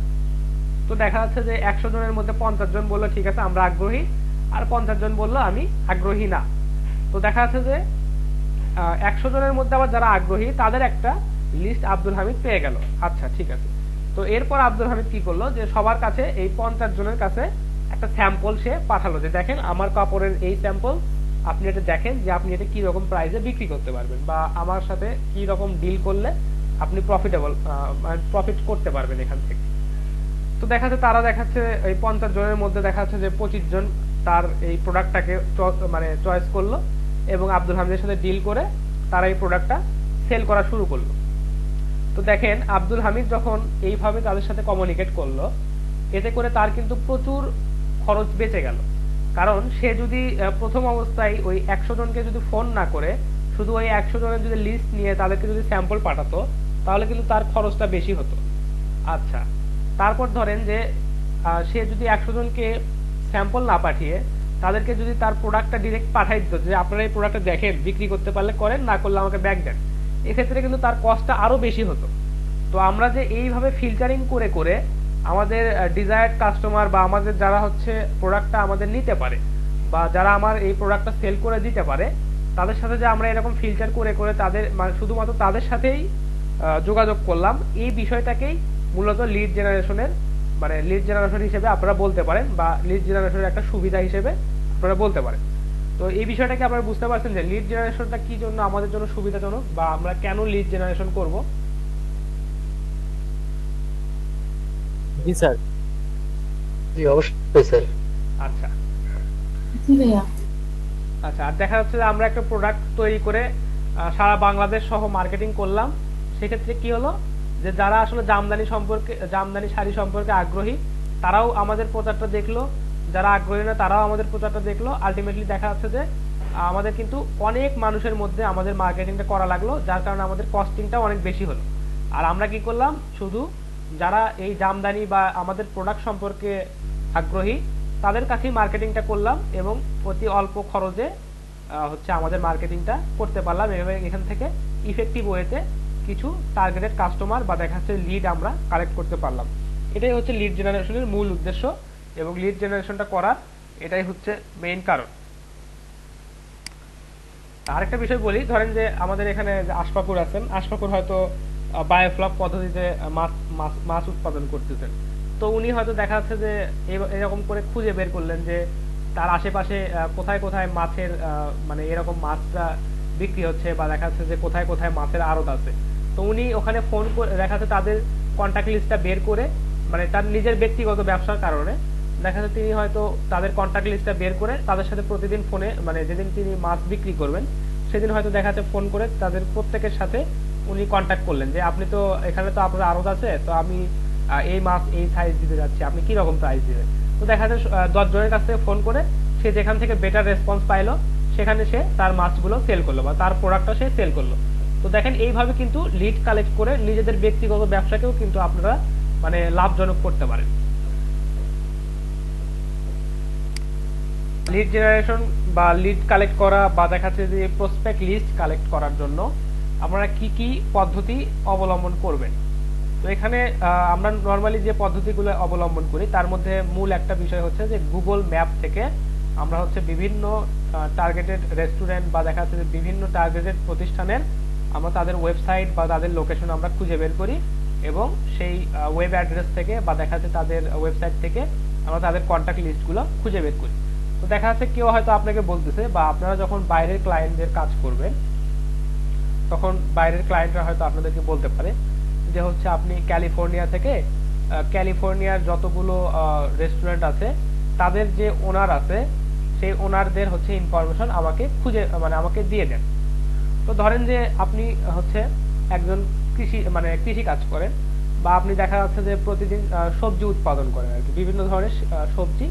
Speaker 1: তো দেখা যাচ্ছে যে 100 জনের মধ্যে 50 জন বললো ঠিক আছে আমরা আগ্রহী, আর 50 জন বললো আমি আগ্রহী না। তো দেখা যাচ্ছে যে 100 জনের মধ্যে আবার যারা আগ্রহী তাদের একটা লিস্ট আব্দুল হামিদ পেয়ে গেল। আচ্ছা ঠিক আছে, তো এরপর আব্দুল হামিদ কি করলো যে সবার কাছে এই 50 জনের কাছে একটা স্যাম্পল সে পাঠালো যে দেখেন আমার কাপড়ের এই স্যাম্পল, আপনি এটা দেখেন যে আপনি এটা কি রকম প্রাইসে বিক্রি করতে পারবেন বা আমার সাথে কি রকম ডিল করলে আপনি প্রফিট করতে পারবেন এখান থেকে। তো দেখা যাচ্ছে তারা দেখাচ্ছে এই 50 জনের মধ্যে দেখা যাচ্ছে যে 25 জন তার এই প্রোডাক্টটাকে মানে চয়েস করলো এবং আব্দুল হামিদের সাথে ডিল করে তারা এই প্রোডাক্টটা সেল করা শুরু করলো। তো দেখেন আব্দুল হামিদ যখন এইভাবে তাদের সাথে কমিউনিকেট করলো, এতে করে তার কিন্তু প্রচুর খরচ বেঁচে গেল। কারণ সে যদি প্রথম অবস্থায় ওই 100 জনকে যদি ফোন না করে শুধু ওই 100 জনের যদি লিস্ট নিয়ে তাদেরকে যদি স্যাম্পল পাঠাতো তাহলে কিন্তু তার খরচটা বেশি হতো। আচ্ছা, তারপর ধরেন যে সে যদি 100 জনকে স্যাম্পল না পাঠিয়ে তাদেরকে যদি তার প্রোডাক্টটা ডিরেক্ট পাঠাই দিত যে আপনারা এই প্রোডাক্টটা দেখেন, বিক্রি করতে পারলে করেন, না করলে আমাকে ব্যাক দেন, এক্ষেত্রে কিন্তু তার কস্টটা আরো বেশি হতো। তো আমরা যে এইভাবে ফিল্টারিং করে করে আমাদের ডিজায়ার্ড কাস্টমার বা আমাদের যারা হচ্ছে প্রোডাক্টটা আমাদের নিতে পারে বা যারা আমার এই প্রোডাক্টটা সেল করে দিতে পারে তাদের সাথে যে আমরা এরকম ফিল্টার করে করে তাদের শুধুমাত্র তাদের সাথেই যোগাযোগ করলাম, এই বিষয়টাকেই মূলত লিড জেনারেশনের মানে লিড জেনারেশন হিসেবে আপনারা বলতে পারেন, বা লিড জেনারেশনের একটা সুবিধা হিসেবে আপনারা বলতে পারেন। তো এই বিষয়টা কি আপনারা বুঝতে পারছেন যে লিড জেনারেশনটা কি জন্য আমাদের জন্য সুবিধাজনক, বা আমরা কেন লিড জেনারেশন করব?
Speaker 2: জি স্যার।
Speaker 8: জি অবশ্যই স্যার।
Speaker 1: আচ্ছা
Speaker 7: জি ভাইয়া।
Speaker 1: আচ্ছা, আর দেখা যাচ্ছে যে আমরা একটা প্রোডাক্ট তৈরি করে সারা বাংলাদেশ সহ মার্কেটিং করলাম। সেক্ষেত্রে কি হলো যে যারা আসলে জামদানি শাড়ি সম্পর্কে আগ্রহী তারাও আমাদের প্রচারটা দেখলো, যারা আগ্রহী না তারাও আমাদের প্রচারটা দেখলো। আলটিমেটলি দেখা যাচ্ছে যে আমাদের কিন্তু অনেক মানুষের মধ্যে আমাদের মার্কেটিংটা করা লাগলো, যার কারণে আমাদের কস্টিংটা অনেক বেশি হলো। আর আমরা কি করলাম, শুধু যারা এই জামদানি বা আমাদের প্রোডাক্ট সম্পর্কে আগ্রহী তাদের কাছেই মার্কেটিংটা করলাম, এবং অতি অল্প খরচে হচ্ছে আমাদের মার্কেটিংটা করতে পারলাম, এবং এখান থেকে ইফেক্টিভ ওয়েতে কিছু টার্গেটেড কাস্টমার বা দেখা যাচ্ছে লিড আমরা কালেক্ট করতে পারলাম। এটাই হচ্ছে লিড জেনারেশনের মূল উদ্দেশ্য, এবং লিড জেনারেশনটা করার এটাই হচ্ছে মেইন কারণ। আরেকটা বিষয় বলি, ধরেন যে আমাদের এখানে যে আশফাকুর আছেন, আশফাকুর হয়তো বায়োফ্লক পদ্ধতিতে মাছ উৎপাদন করতেছেন। তো উনি হয়তো দেখা যাচ্ছে যে এরকম করে খুঁজে বের করলেন যে তার আশেপাশে কোথায় কোথায় মাছের মানে এরকম মাছটা বিক্রি হচ্ছে, বা দেখা যাচ্ছে যে কোথায় কোথায় মাছের আড়ত আছে। তো উনি ওখানে ফোন করে দেখা যাচ্ছে তাদের কন্ট্যাক্ট লিস্টটা বের করে, মানে তার নিজের ব্যক্তিগত ব্যবসার কারণে দেখা যাচ্ছে তিনি হয়তো তাদের কন্ট্যাক্ট লিস্টটা বের করে তাদের সাথে প্রতিদিন ফোনে, মানে যেদিন তিনি মাছ বিক্রি করবেন সেদিন হয়তো দেখা যাচ্ছে ফোন করে তাদের প্রত্যেকের সাথে উনি কন্ট্যাক্ট করলেন যে আপনি তো এখানে তো আপনার আড়ত আছে, তো আমি এই মাছ এই সাইজ দিতে যাচ্ছি, আপনি কি রকম প্রাইস দিবেন। তো দেখা যাচ্ছে 10 জনের কাছ থেকে ফোন করে সে যেখান থেকে বেটার রেসপন্স পাইলো সেখানে সে তার মাছগুলো সেল করলো বা তার প্রোডাক্টটা সে সেল করলো। তো দেখেন এইভাবে কিন্তু লিড কালেক্ট করে নিজেদের ব্যক্তিগত ব্যবসাকেও কিন্তু আপনারা মানে লাভজনক করতে পারেন। লিড জেনারেশন বা লিড কালেক্ট করা বা দেখা যাচ্ছে যে প্রসপেক্ট লিস্ট কালেক্ট করার জন্য আপনারা কি কি পদ্ধতি অবলম্বন করবেন। তো এখানে আমরা নর্মালি যে পদ্ধতিগুলো অবলম্বন করি তার মধ্যে মূল একটা বিষয় হচ্ছে যে গুগল ম্যাপ থেকে আমরা হচ্ছে বিভিন্ন টার্গেটেড রেস্টুরেন্ট বা দেখা যাচ্ছে যে বিভিন্ন টার্গেটেড প্রতিষ্ঠানের আমরা তাদের ওয়েবসাইট বা তাদের লোকেশন আমরা খুঁজে বের করি, এবং সেই ওয়েব অ্যাড্রেস থেকে বা দেখা যাচ্ছে তাদের ওয়েবসাইট থেকে আমরা তাদের কন্ট্যাক্ট লিস্টগুলো খুঁজে বের করি। তো দেখা যাচ্ছে কেউ হয়তো আপনাকে বলতেছে, বা আপনারা যখন বাইরের ক্লায়েন্টদের কাজ করবেন তখন বাইরের ক্লায়েন্টরা হয়তো আপনাদেরকে বলতে পারে যে হচ্ছে আপনি ক্যালিফোর্নিয়া থেকে ক্যালিফোর্নিয়ার যতগুলো রেস্টুরেন্ট আছে তাদের যে ওনার আছে সেই ওনারদের হচ্ছে ইনফরমেশন আমাকে মানে আমাকে দিয়ে দেন। তো ধরেন যে আপনি হচ্ছে একজন কৃষি কাজ করেন, বা আপনি দেখা যাচ্ছে যে প্রতিদিন সবজি উৎপাদন করেন, আর কি বিভিন্ন ধরনের সবজি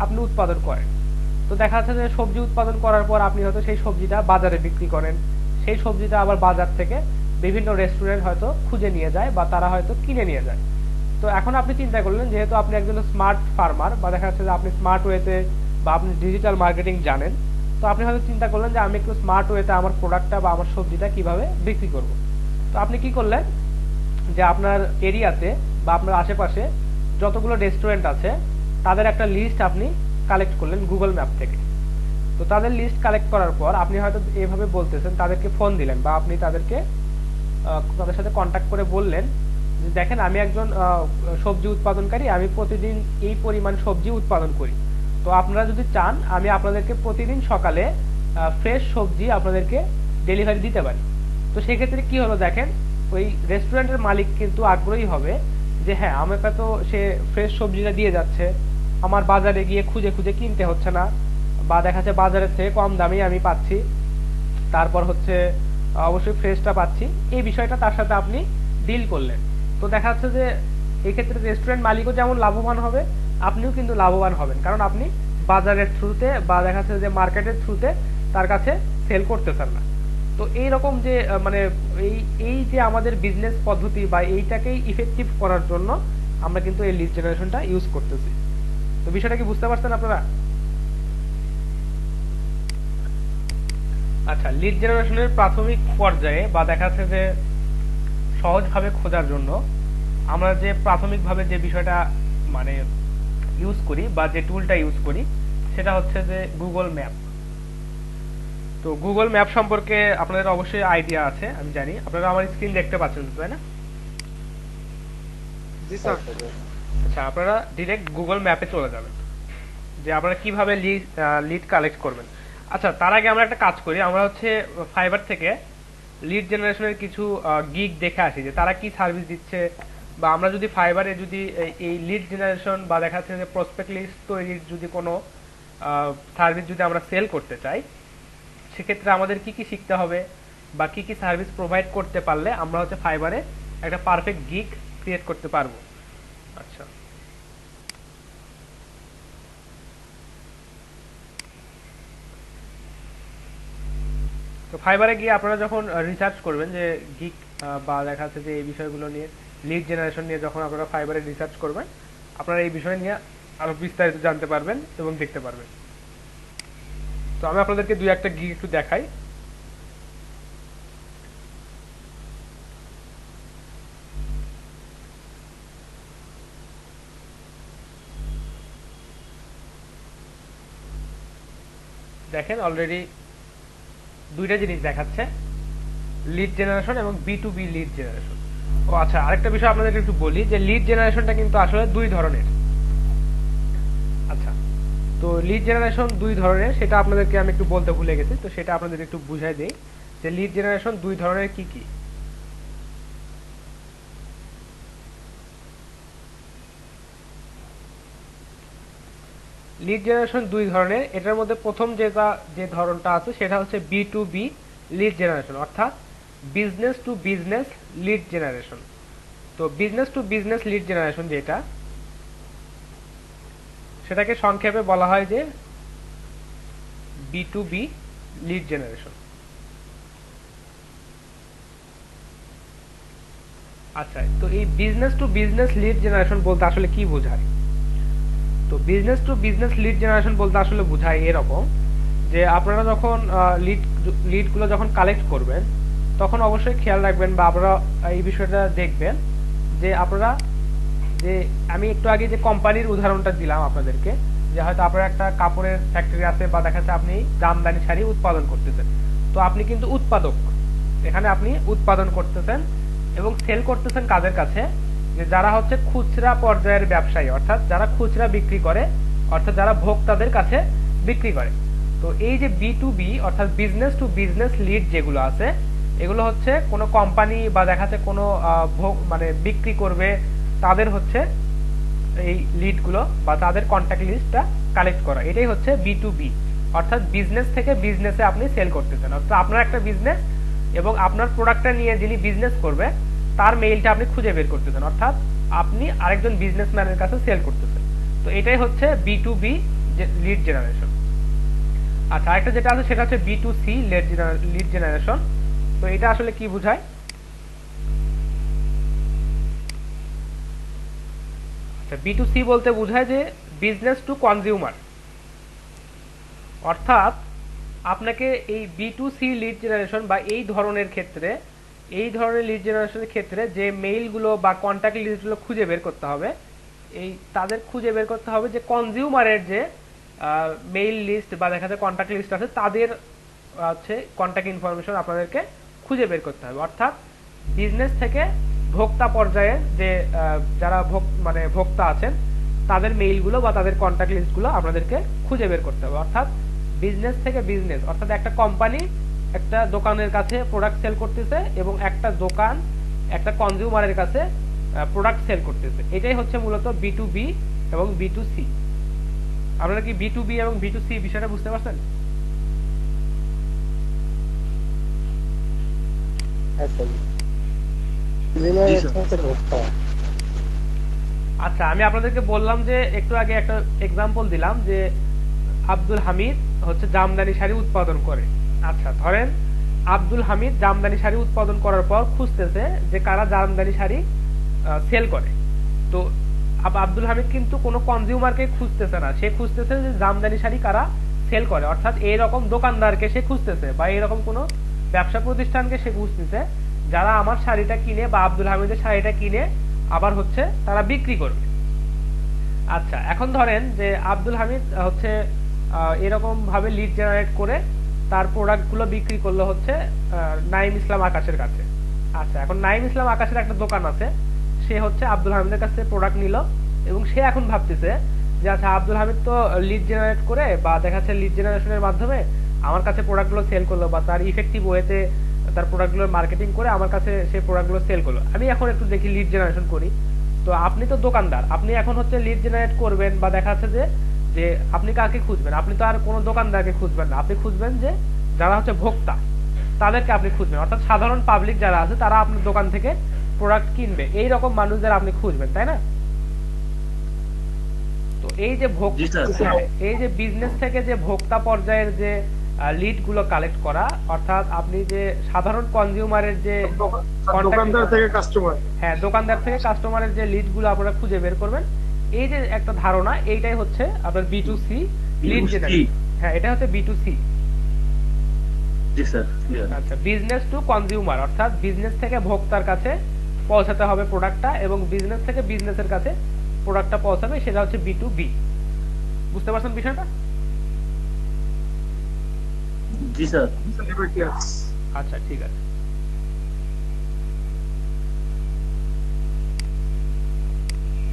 Speaker 1: আপনি উৎপাদন করেন। তো দেখা যাচ্ছে যে সবজি উৎপাদন করার পর আপনি হয়তো সেই সবজিটা বাজারে বিক্রি করেন, সেই সবজিটা আবার বাজার থেকে বিভিন্ন রেস্টুরেন্ট হয়তো খুঁজে নিয়ে যায় বা তারা হয়তো কিনে নিয়ে যায়। তো এখন আপনি চিন্তা করলেন যেহেতু আপনি একজন স্মার্ট ফার্মার বা দেখা যাচ্ছে যে আপনি স্মার্ট ওয়েতে বা আপনি ডিজিটাল মার্কেটিং জানেন, তো আপনি হয়তো চিন্তা করলেন যে আমি একটু স্মার্ট ওয়েতে আমার প্রোডাক্টটা বা আমার সবজিটা কিভাবে বিক্রি করব। তো আপনি কি করলেন যে আপনার এরিয়াতে বা আপনার আশেপাশে যতগুলো রেস্টুরেন্ট আছে তাদের একটা লিস্ট আপনি কালেক্ট করলেন গুগল ম্যাপ থেকে। তো তাদের লিস্ট কালেক্ট করার পর আপনি হয়তো এইভাবে বলতেছেন, তাদেরকে ফোন দিলেন বা আপনি তাদের সাথে কন্ট্যাক্ট করে বললেন যে দেখেন আমি একজন সবজি উৎপাদনকারী, আমি প্রতিদিন এই পরিমাণ সবজি উৎপাদন করি। তো আপনারা যদি চান আমি আপনাদেরকে প্রতিদিন সকালে ফ্রেশ সবজি আপনাদেরকে ডেলিভারি দিতে পারি। তো সেক্ষেত্রে কি হলো দেখেন, ওই রেস্টুরেন্টের মালিক কিন্তু আগ্রহী হবে যে হ্যাঁ আমাকে তো সে ফ্রেশ সবজিটা দিয়ে যাচ্ছে, আমার বাজারে গিয়ে খুঁজে খুঁজে কিনতে হচ্ছে না, বা দেখা যাচ্ছে বাজারের থেকে কম দামেই আমি পাচ্ছি, তারপর হচ্ছে অবশ্যই ফ্রেশটা পাচ্ছি, এই বিষয়টা তার সাথে আপনি ডিল করলেন। তো দেখা যাচ্ছে যে এই ক্ষেত্রে রেস্টুরেন্ট মালিকও যেমন লাভবান হবে, আপনিও কিন্তু লাভবান হবেন, কারণ আপনি বাজারের থ্রুতে বা দেখা যাচ্ছে যে মার্কেটের থ্রুতে তার কাছে সেল করতেছেন না। তো এইরকম যে মানে এই যে আমাদের বিজনেস পদ্ধতি বা এইটাকেই ইফেক্টিভ করার জন্য আমরা কিন্তু এই লিড জেনারেশনটা ইউজ করতেছি। তো বিষয়টা কি বুঝতে পারছেন আপনারা? আচ্ছা, লিড জেনারেশনের প্রাথমিক পর্যায়ে বা দেখা যাচ্ছে যে সহজভাবে খোঁজার জন্য আমরা যে প্রাথমিকভাবে যে বিষয়টা মানে ইউজ করি বা যে টুলটা ইউজ করি সেটা হচ্ছে যে গুগল ম্যাপ। তো গুগল ম্যাপ সম্পর্কে আপনাদের অবশ্যই আইডিয়া আছে, আমি জানি। আপনারা আমার স্ক্রিন দেখতে পাচ্ছেন তাই না?
Speaker 4: জি স্যার।
Speaker 1: আচ্ছা, আপনারা ডিরেক্ট গুগল ম্যাপে চলে যাবেন যে আপনারা কিভাবে লিড কালেক্ট করবেন। আচ্ছা, তার আগে আমরা একটা কাজ করি, আমরা হচ্ছে ফাইবার থেকে লিড জেনারেশনের কিছু গিগ দেখে আসি যে তারা কি সার্ভিস দিচ্ছে, বা আমরা যদি ফাইবারে যদি এই লিড জেনারেশন বা দেখা যাচ্ছে যে প্রসপেক্ট লিস্ট তৈরির যদি কোনো সার্ভিস যদি আমরা সেল করতে চাই, সেক্ষেত্রে আমাদের কি কি শিখতে হবে বা কি কি সার্ভিস প্রোভাইড করতে পারলে আমরা হচ্ছে ফাইবারে একটা পারফেক্ট গিগ ক্রিয়েট করতে পারবো। আচ্ছা, তো ফাইবারে গিয়ে আপনারা যখন রিসার্চ করবেন যে গিগ বা দেখা যাচ্ছে যে এই বিষয়গুলো নিয়ে লিড জেনারেশন নিয়ে যখন আপনারা ফাইবারে রিসার্চ করবেন, আপনারা এই বিষয় নিয়ে আরো বিস্তারিত জানতে পারবেন এবং দেখতে পারবেন। তো আমি আপনাদেরকে দুই একটা গিগ একটু দেখাই। দেখেন অলরেডি দুইটা জিনিস দেখাচ্ছে, লিড জেনারেশন এবং B2B লিড জেনারেশন। ও আচ্ছা, আরেকটা বিষয় আপনাদেরকে একটু বলি যে লিড জেনারেশনটা কিন্তু আসলে দুই ধরনের। আচ্ছা, তো লিড জেনারেশন দুই ধরনের, সেটা আপনাদেরকে আমি একটু বলতে ভুলে গেছি, তো সেটা আপনাদের একটু বুঝাই দেই যে লিড জেনারেশন দুই ধরনের কি কি। লিড জেনারেশন দুই ধরনের, এটার মধ্যে প্রথম যে ধরনটা আছে সেটা হচ্ছে B2B লিড জেনারেশন, অর্থাৎ business to business lead generation. তো business to business lead generation যেটা, সেটাকে সংক্ষেপে বলা হয় যে B2B লিড জেনারেশন। আচ্ছা, তো এই business to business lead generation বলতে আসলে কি বোঝায়? তো business to business lead generation বলতে আসলে বোঝায় এরকম যে আপনারা যখন লিডগুলো যখন কালেক্ট করবেন, তখন অবশ্যই খেয়াল রাখবেন বা আপনারা এই বিষয়টা দেখবেন যে আপনারা যে আমি একটু আগে যে কোম্পানির উদাহরণটা দিলাম আপনাদেরকে, যে হয়তো আপনার একটা কাপড়ের ফ্যাক্টরি আছে বা দেখা যাচ্ছে আপনি জামদানি শাড়ি উৎপাদন করতেছেন, তো আপনি কিন্তু উৎপাদক, এখানে আপনি উৎপাদন করতেছেন এবং সেল করতেছেন কাদের কাছে, যে যারা হচ্ছে খুচরা পর্যায়ের ব্যবসায়ী, অর্থাৎ যারা খুচরা বিক্রি করে, অর্থাৎ যারা ভোক্তাদের কাছে বিক্রি করে। তো এই যে B2B অর্থাৎ বিজনেস টু বিজনেস লিড যেগুলো আছে, এগুলো হচ্ছে কোনো কোম্পানি বা দেখা যাচ্ছে কোনো মানে বিক্রি করবে তাদের হচ্ছে এই লিডগুলো বা তাদের কন্ট্যাক্ট লিস্টটা কালেক্ট করা, এটাই হচ্ছে B2B, অর্থাৎ বিজনেস থেকে বিজনেসে আপনি সেল করতেছেন। অর্থাৎ আপনার একটা বিজনেস এবং আপনার প্রোডাক্টটা নিয়ে যিনি বিজনেস করবে তার মেইলটা আপনি খুঁজে বের করতেছেন, অর্থাৎ আপনি আরেকজন বিজনেসম্যানের কাছে সেল করতেছেন। তো এটাই হচ্ছে B2B লিড জেনারেশন। আচ্ছা, আরেকটা যেটা আছে সেটা হচ্ছে B2C লিড জেনারেশন। তো এটা আসলে কি বোঝায়? আচ্ছা, B2C বলতে বোঝায় যে বিজনেস টু কনজিউমার, অর্থাৎ আপনাকে এই B2C লিড জেনারেশন বা এই ধরনের লিড জেনারেশনের ক্ষেত্রে যে মেইলগুলো বা কন্ট্যাক্ট লিস্টগুলো খুঁজে বের করতে হবে, তাদের খুঁজে বের করতে হবে যে কনজিউমারের যে মেইল লিস্ট বা দেখা যায় কন্ট্যাক্ট লিস্ট আছে, তাদের হচ্ছে কন্ট্যাক্ট ইনফরমেশন আপনাদেরকে খুঁজে বের করতে হবে। অর্থাৎ বিজনেস থেকে ভোক্তা পর্যায়ে যে যারা ভোক্তা আছেন তাদের মেইলগুলো বা তাদের কন্ট্যাক্ট লিস্টগুলো আপনাদেরকে খুঁজে বের করতে হবে। অর্থাৎ বিজনেস থেকে বিজনেস, অর্থাৎ একটা কোম্পানি একটা দোকানের কাছে প্রোডাক্ট সেল করতেছে এবং একটা দোকান একটা কনজিউমারের কাছে প্রোডাক্ট সেল করতেছে, এটাই হচ্ছে মূলত B2B এবং B2C। আপনারা কি B2B এবং B2C বিষয়টা বুঝতে পারছেন? আচ্ছা, আমি আপনাদেরকে বললাম যে একটু আগে একটা এক্সাম্পল দিলাম যে আব্দুল হামিদ হচ্ছে জামদানি শাড়ি উৎপাদন করে। আচ্ছা, ধরেন আব্দুল হামিদ জামদানি শাড়ি উৎপাদন করার পর খুঁজতেছে যে কারা জামদানি শাড়ি সেল করে। তো আব্দুল হামিদ কিন্তু কোনো কনজিউমারকে খুঁজতেছে না, সে খুঁজতেছে যে জামদানি শাড়ি কারা সেল করে, অর্থাৎ এইরকম দোকানদারকে সে খুঁজতেছে বা এইরকম কোনো ব্যবসা প্রতিষ্ঠানকে সে খুঁজতেছে যারা আমার শাড়িটা কিনে বা আব্দুল হামিদের শাড়িটা কিনে আবার হচ্ছে তারা বিক্রি করবে। আচ্ছা, এখন ধরেন যে আব্দুল হামিদ হচ্ছে এরকম ভাবে লিড জেনারেট করে তার প্রোডাক্ট গুলো বিক্রি করলো হচ্ছে নাইম ইসলাম আকাশের কাছে। আচ্ছা, এখন নাইম ইসলাম আকাশের একটা দোকান আছে, সে হচ্ছে আব্দুল হামিদের কাছে প্রোডাক্ট নিল এবং সে এখন ভাবতেছে যে আচ্ছা আব্দুল হামিদ তো লিড জেনারেট করে বা দেখা যাচ্ছে লিড জেনারেশনের মাধ্যমে আমার কাছে প্রোডাক্টগুলো সেল করলো বা তার ইফেক্টিভ ওয়েতে তার প্রোডাক্টগুলোর মার্কেটিং করে আমার কাছে সেই প্রোডাক্টগুলো সেল করলো, আমি এখন একটু দেখি লিড জেনারেশন করি। তো আপনি তো দোকানদার, আপনি এখন হচ্ছে লিড জেনারেট করবেন বা দেখা যাচ্ছে যে যে আপনি কাকে খুঁজবেন, আপনি তো আর কোনো দোকানদারকে খুঁজবেন না, আপনি খুঁজবেন যে যারা হচ্ছে ভোক্তা তাদেরকে আপনি খুঁজবেন, অর্থাৎ সাধারণ পাবলিক যারা আছে তারা আপনার দোকান থেকে প্রোডাক্ট কিনবে, এই রকম মানুষদের আপনি খুঁজবেন, তাই না? তো এই যে এই যে বিজনেস থেকে যে ভোক্তা পর্যায়ের যে লিড গুলো কালেক্ট করা, অর্থাৎ আপনি যে সাধারণ কনজিউমারের যে
Speaker 4: দোকানদার থেকে কাস্টমার,
Speaker 1: হ্যাঁ দোকানদার থেকে কাস্টমারের যে লিড গুলো আপনারা খুঁজে বের করবেন, এই যে একটা ধারণা, এইটাই হচ্ছে আপনার B2C লিড জেনারেশন। হ্যাঁ এটা হচ্ছে B2C। আচ্ছা, বিজনেস টু কনজিউমার, অর্থাৎ বিজনেস থেকে ভোক্তার কাছে পৌঁছাতে হবে প্রোডাক্টটা, এবং বিজনেস থেকে বিজনেসের কাছে প্রোডাক্টটা পৌঁছাবে, সেটা হচ্ছে B2B। বুঝতে পারছেন বিষয়টা?
Speaker 2: জি স্যার।
Speaker 1: আচ্ছা ঠিক আছে।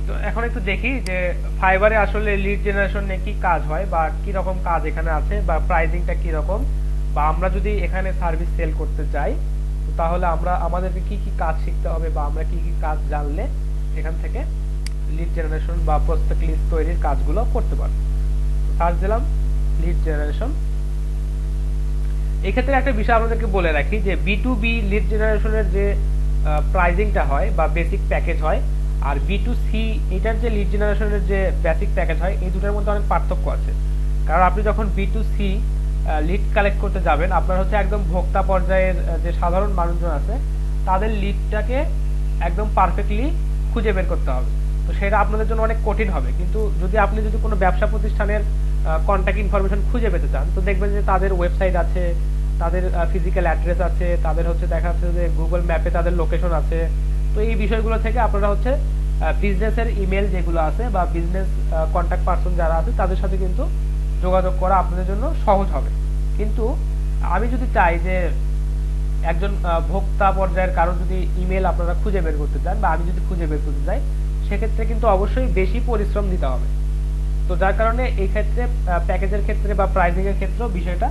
Speaker 1: তো এখন একটু দেখি যে ফাইবারে আসলে লিড জেনারেশন নিয়ে কি কাজ হয় বা কি রকম কাজ এখানে আছে বা প্রাইসিংটা কি রকম, বা আমরা যদি এখানে সার্ভিস সেল করতে চাই তাহলে আমরা আমাদেরকে কি কি কাজ শিখতে হবে বা আমরা কি কি কাজ জানলে এখান থেকে লিড জেনারেশন বা প্রসপেক্ট লিস্ট তৈরির কাজগুলো করতে পারবো। সার্চ দিলাম লিড জেনারেশন। এই ক্ষেত্রে একটা বিষয় আপনাদেরকে বলে রাখি যে B2B লিড জেনারেশনের যে প্রাইসিংটা হয় বা বেসিক প্যাকেজ হয়, আর B2C এটার যে লিড জেনারেশনের যে বেসিক প্যাকেজ হয়, এই দুটোর মধ্যে অনেক পার্থক্য আছে। কারণ আপনি যখন B2C লিড কালেক্ট করতে যাবেন, আপনার হচ্ছে একদম ভোক্তা পর্যায়ের যে সাধারণ মানুষজন আছে তাদের লিডটাকে একদম পারফেক্টলি খুঁজে বের করতে হবে। তো সেটা আপনাদের জন্য অনেক কঠিন হবে, কিন্তু আপনি যদি কোনো ব্যবসা প্রতিষ্ঠানের কন্ট্যাক্ট ইনফরমেশন খুঁজে পেতে চান, তো দেখবেন যে তাদের ওয়েবসাইট আছে, তাদের ফিজিক্যাল অ্যাড্রেস আছে, তাদের হচ্ছে দেখা যাচ্ছে যে গুগল ম্যাপে তাদের লোকেশন আছে। তো এই বিষয়গুলো থেকে আপনারা হচ্ছে বিজনেসের ইমেল যেগুলো আছে বা বিজনেস কন্ট্যাক্ট পারসন যারা আছে তাদের সাথে কিন্তু যোগাযোগ করা আপনাদের জন্য সহজ হবে। কিন্তু আমি যদি চাই যে একজন ভোক্তা পর্যায়ের কারো যদি ইমেল আপনারা খুঁজে বের করতে চান বা আমি যদি খুঁজে বের করতে চাই, সেক্ষেত্রে কিন্তু অবশ্যই বেশি পরিশ্রম দিতে হবে। তো যার কারণে এই ক্ষেত্রে প্যাকেজের ক্ষেত্রে বা প্রাইসিং এর ক্ষেত্রেও বিষয়টা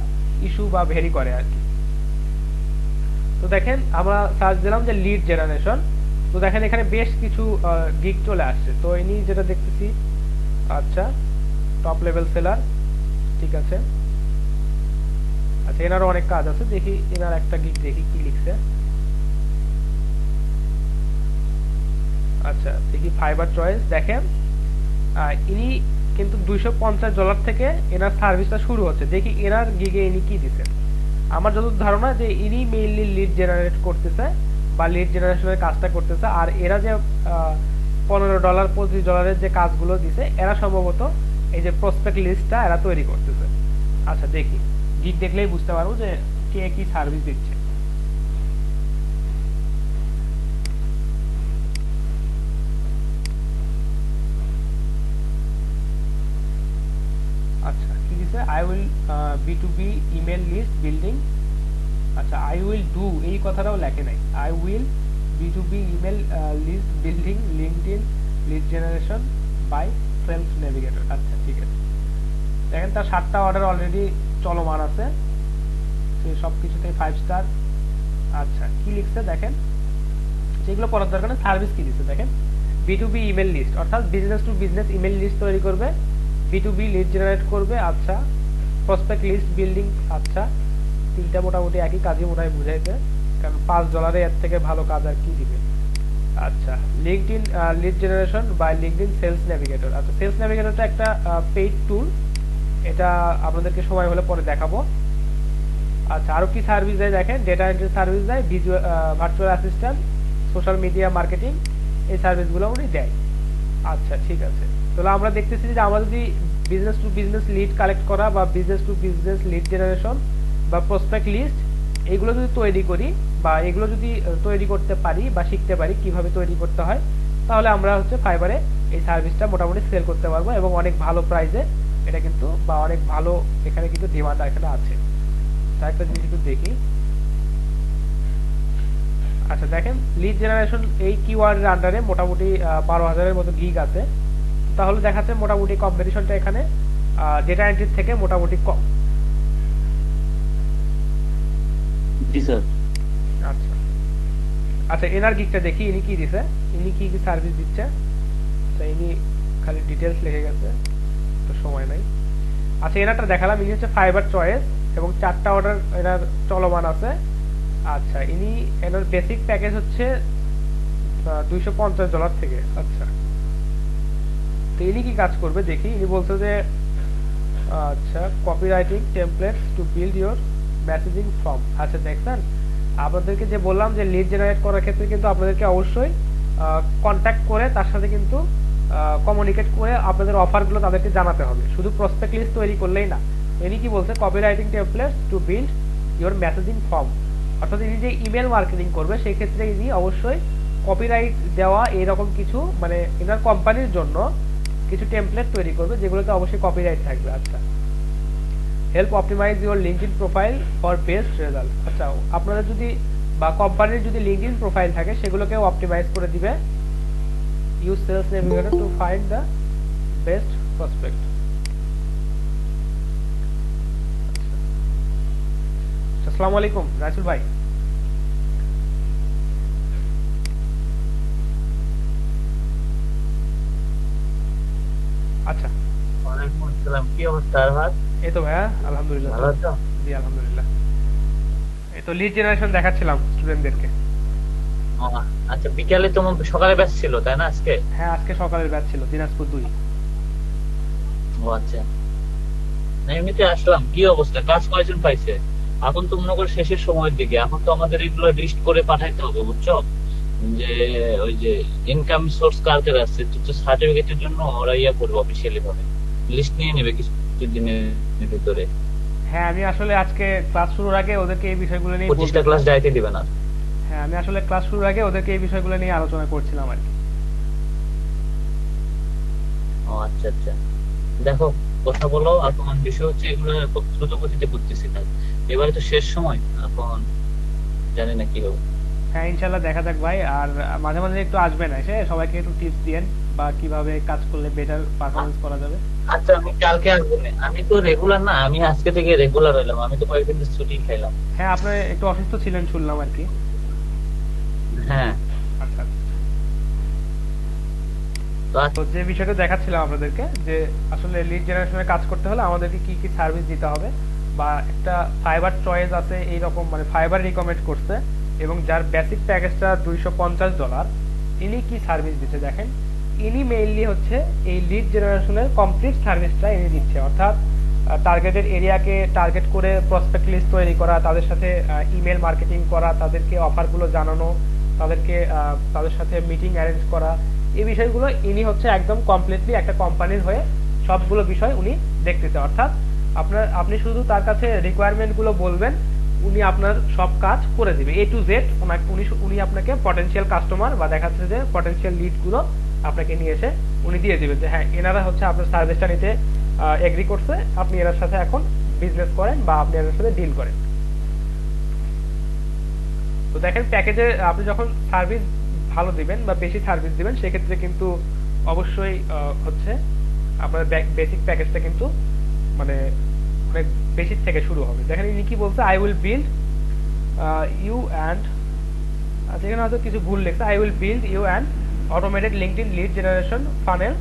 Speaker 1: ইস্যু বা ভেরি করে আর কি। তো দেখেন আমরা সার্চ দিলাম যে লিড জেনারেশন, তো দেখেন এখানে বেশ কিছু গিগ চলে আসছে। তো ইনি যেটা দেখতেছি, আচ্ছা টপ লেভেল সেলার, ঠিক আছে। আচ্ছা এনারও অনেক কাজ আছে, দেখি এনার একটা গিগ দেখি কি লিখছে। আচ্ছা দেখি ফাইবার চয়েস, দেখেন ইনি কিন্তু $250 থেকে এনার সার্ভিসটা শুরু হচ্ছে। দেখি এনার গিগে ইনি কি দিচ্ছেন। আমার যত ধারণা যে ইনি মেইনলি লিড জেনারেট করতেছে বা লিড জেনারেশনের কাজটা করতেছে, আর এরা যে $15 $25 যে কাজগুলো দিছে, এরা সম্ভবত এই যে প্রসপেক্ট লিস্টটা এরা তৈরি করতেছে। আচ্ছা দেখি গিগ দেখলেই বুঝতে পারবো যে কে কি সার্ভিস দিচ্ছে। আচ্ছা কি দিছে, I will B2B email list building. আচ্ছা আই উইল ডু, এই কথাটাও লেখে নাই। I will B2B email list building LinkedIn lead generation by sales navigator. আচ্ছা ঠিক আছে, দেখেন তার 7টা অর্ডার অলরেডি চলমান আছে, সে সবকিছুতেই 5 স্টার। আচ্ছা কি লিখছে দেখেন, যেগুলো পড়ার দরকার নেই, সার্ভিস কি দিচ্ছে দেখেন। B2B ইমেল লিস্ট, অর্থাৎ business to business email list তৈরি করবে, B2B লিড জেনারেট করবে। আচ্ছা প্রসপেক্ট লিস্ট বিল্ডিং, আচ্ছা তিনটা মোটামুটি একই কাজই মনে হয় বুঝাইছে, কারণ $5 এর থেকে ভালো কাজ আর কি দিবে। আচ্ছা LinkedIn lead generation by LinkedIn sales navigator. আচ্ছা সেলস নেভিগেটরটা একটা পেইড টুল, এটা আপনাদেরকে সময় হলে পরে দেখাবো। আচ্ছা আরো কি সার্ভিস দেয় দেখেন, ডেটা এন্ট্রি সার্ভিস দেয়, virtual assistant, social media marketing, এই সার্ভিসগুলো উনি দেয়। আচ্ছা ঠিক আছে, তাহলে আমরা দেখতেছি যে আমরা যদি business to business lead collect করা বা business to business lead generation বা প্রসপেক্ট লিস্ট এইগুলো যদি তৈরি করি বা এগুলো যদি তৈরি করতে পারি বা শিখতে পারি কিভাবে তৈরি করতে হয়, তাহলে আমরা হচ্ছে ফাইবারে এই সার্ভিসটা মোটামুটি সেল করতে পারবো এবং অনেক ভালো প্রাইসে এটা কিন্তু, বা অনেক ভালো এখানে কিন্তু ডিমান্ড এখানে আছে। তার একটা জিনিস একটু দেখি। আচ্ছা দেখেন লিড জেনারেশন এই কিওয়ার্ডের আন্ডারে মোটামুটি 12,000-এর মতো গিগ আছে। তাহলে দেখা যাচ্ছে মোটামুটি কম্পিটিশনটা এখানে ডেটা এন্ট্রির থেকে মোটামুটি কম।
Speaker 8: জি স্যার।
Speaker 1: আচ্ছা আচ্ছা, এনার গিকটা দেখি ইনি কি দিছে, ইনি কি কি সার্ভিস দিচ্ছে। আচ্ছা ইনি খালি ডিটেলস লিখে গেছে, তো সময় নাই। আচ্ছা এনারটা দেখালাম, ইনি হচ্ছে ফাইবার চয়েস এবং 4টা অর্ডার এনার চলমান আছে। আচ্ছা ইনি এনার বেসিক প্যাকেজ হচ্ছে $250 থেকে। আচ্ছা তো ইনি কি কাজ করবে দেখি। ইনি বলছে যে আচ্ছা copywriting templates to build your messaging form. আচ্ছা দেখছেন, আপনাদেরকে যে বললাম যে লিড জেনারেট করার ক্ষেত্রে কিন্তু আপনাদেরকে অবশ্যই কন্ট্যাক্ট করে তার সাথে কিন্তু কমিউনিকেট করে আপনাদের অফারগুলো তাদেরকে জানাতে হবে, শুধু প্রসপেক্ট লিস্ট তৈরি করলেই না। ইনি কি বলছে, copywriting templates to build your messaging form, অর্থাৎ ইনি যে ইমেল মার্কেটিং করবে সেই ক্ষেত্রে ইনি অবশ্যই কপিরাইট দেওয়া এইরকম কিছু মানে এনার কোম্পানির জন্য কিছু টেমপ্লেট তৈরি করবে যেগুলোতে অবশ্যই কপিরাইট থাকবে। আচ্ছা help optimize your LinkedIn profile for best result. আচ্ছা আপনাদের যদি বা কোম্পানির যদি লিঙ্কডইন প্রোফাইল থাকে সেগুলোকেও অপটিমাইজ করে দিবে। Use sales navigator to find the best prospect. আসসালামু আলাইকুম রাসুল ভাই। আচ্ছা
Speaker 8: ওয়ালাইকুম আসসালাম, কি অবস্থা আরহাদ?
Speaker 1: এই তো ভাইয়া আলহামদুলিল্লাহ।
Speaker 8: ভালো আছো?
Speaker 1: জি আলহামদুলিল্লাহ। এই তো লিড জেনারেশন দেখাচ্ছিলাম স্টুডেন্টদেরকে।
Speaker 8: ও, আচ্ছা বিকালে তোমার সকালে ব্যাচ ছিল তাই না আজকে?
Speaker 1: হ্যাঁ আজকে সকালের ব্যাচ ছিল দিনাজপুর 2।
Speaker 8: ও আচ্ছা, না এমনিতে আসলাম। কি অবস্থা, ক্লাস কয়জন পাইছে? এখন তো মনে করো শেষের সময়ের দিকে, এখন তো আমাদের এগুলো লিস্ট করে পাঠাইতে হবে বুঝছো, যে ওই যে ইনকাম সোর্স কার কার আছে সার্টিফিকেটের জন্য ওরা ইয়া করবে অফিসিয়ালি ভাবে, লিস্ট নিয়ে নেবে কিছু দিনের ভিতরে।
Speaker 1: হ্যাঁ আমি আসলে আজকে ক্লাস শুরুর আগে ওদেরকে এই বিষয়গুলো নিয়ে
Speaker 8: 25টা ক্লাস যাইতে দিবে না।
Speaker 1: হ্যাঁ আমি আসলে ক্লাস শুরুর আগে ওদেরকে এই বিষয়গুলো নিয়ে আলোচনা করছিলাম আর কি।
Speaker 8: ও আচ্ছা আচ্ছা, দেখো কথা বলো। এখন বিষয় হচ্ছে এগুলো খুব দ্রুত গতিতে করতেছি কাজ, এবারে তো শেষ সময়, এখন জানি না কি হবে।
Speaker 1: হ্যাঁ ইনশাল্লাহ দেখা যাক ভাই। আর মাঝে মাঝে একটু আসবেন, এসে সবাইকে একটু টিপস দিয়েন বা কিভাবে কাজ করলে বেটার পারফরমেন্স করা যাবে।
Speaker 8: আচ্ছা আমি কালকে আসবো না, আমি তো রেগুলার না, আমি আজকে থেকে রেগুলার হইলাম, আমি তো কয়েকদিন ছুটি খাইলাম।
Speaker 1: হ্যাঁ আপনি একটু অসুস্থ ছিলেন শুনলাম আর কি।
Speaker 8: হ্যাঁ
Speaker 1: আচ্ছা
Speaker 8: তো
Speaker 1: তো যে বিষয়টা দেখাচ্ছিলাম আপনাদেরকে যে আসলে লিড জেনারেশনে কাজ করতে হলে আমাদেরকে কি কি সার্ভিস দিতে হবে, বা একটা ফাইবার চয়েস আছে এইরকম মানে ফাইবার রিকমেন্ড করছে এবং যার বেসিক প্যাকেজটা $250, ইনি কি সার্ভিস দিচ্ছে দেখেন। ইনি মেইনলি হচ্ছে এই লিড জেনারেশনের কমপ্লিট সার্ভিসটা ইনি দিচ্ছে, অর্থাৎ টার্গেটেড এরিয়াকে টার্গেট করে প্রসপেক্ট লিস্ট তৈরি করা, তাদের সাথে ইমেল মার্কেটিং করা, তাদেরকে অফারগুলো জানানো, তাদেরকে তাদের সাথে মিটিং অ্যারেঞ্জ করা, এই বিষয়গুলো ইনি হচ্ছে একদম কমপ্লিটলি একটা কোম্পানির হয়ে সবগুলো বিষয় উনি দেখতেছে। অর্থাৎ আপনি শুধু তার কাছে রিকোয়ারমেন্ট গুলো বলবেন, উনি আপনার সব কাজ করে দিবে A to Z। উনি আপনাকে পটেনশিয়াল কাস্টমার বা দেখাচ্ছে যে পটেনশিয়াল লিড গুলো আপনাকে নিয়ে এসে উনি দিয়ে দিবেন যে হ্যাঁ এনারা হচ্ছে আপনার সার্ভিসটা নিতে এগ্রি করছে, আপনি এনার সাথে এখন বিজনেস করেন বা আপনি এনার সাথে ডিল করেন। তো দেখেন প্যাকেজে আপনি যখন সার্ভিস ভালো দিবেন বা বেশি সার্ভিস দিবেন সেক্ষেত্রে কিন্তু অবশ্যই হচ্ছে আপনার বেসিক প্যাকেজটা কিন্তু মানে অনেক বেসিক থেকে শুরু হবে। দেখেন ইনি কি বলছে, I will build you and, আচ্ছা এখানে হয়তো কিছু ভুল লেখছে, I will build you and automated LinkedIn lead generation funnel,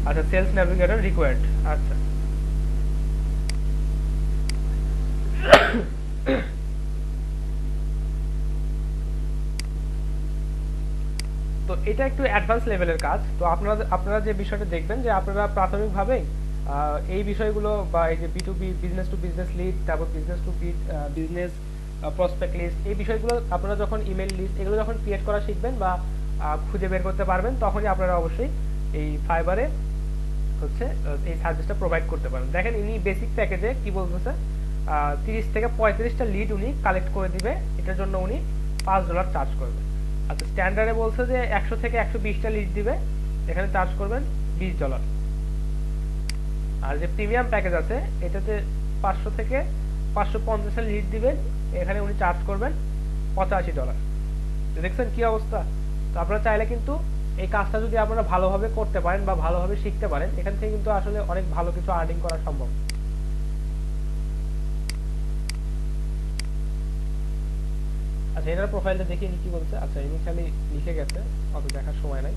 Speaker 1: আচ্ছা সেলস ন্যাভিগেটর রিকোয়ার্ড। আচ্ছা তো এটা একটু অ্যাডভান্স লেভেলের কাজ। তো আপনারা যে বিষয়টা দেখবেন যে আপনারা প্রাথমিকভাবে এই বিষয়গুলো বা এই যে B2B business to business lead, তারপর business to business prospect list, এই বিষয়গুলো আপনারা যখন ইমেল লিস্ট এগুলো যখন ক্রিয়েট করা শিখবেন বা খুঁজে বের করতে পারবেন তখনই আপনারা অবশ্যই এই ফাইবারে হচ্ছে এই সার্ভিসটা প্রোভাইড করতে পারেন। দেখেন ইনি বেসিক প্যাকেজে কি বলতেছে, 30 থেকে 35টা লিড উনি কালেক্ট করে দিবে, এটার জন্য উনি $5 চার্জ করবে। আচ্ছা স্ট্যান্ডার্ডে বলছে যে 100 থেকে 120টা লিড দিবে, এখানে চার্জ করবেন $20। আর যে প্রিমিয়াম প্যাকেজ আছে এটাতে 500 থেকে 550টা লিড দিবেন, এখানে উনি চার্জ করবেন $85। দেখছেন কি অবস্থা। তো আপনারা চাইলে কিন্তু এই কাজটা যদি আপনারা ভালোভাবে করতে পারেন বা ভালোভাবে শিখতে পারেন, এখান থেকে কিন্তু আসলে অনেক ভালো কিছু আর্নিং করা সম্ভব। আচ্ছা, এনার প্রোফাইলটা দেখি কি বলছে। আচ্ছা, ইনি খালি লিখে গেছে, অত দেখার সময় নাই।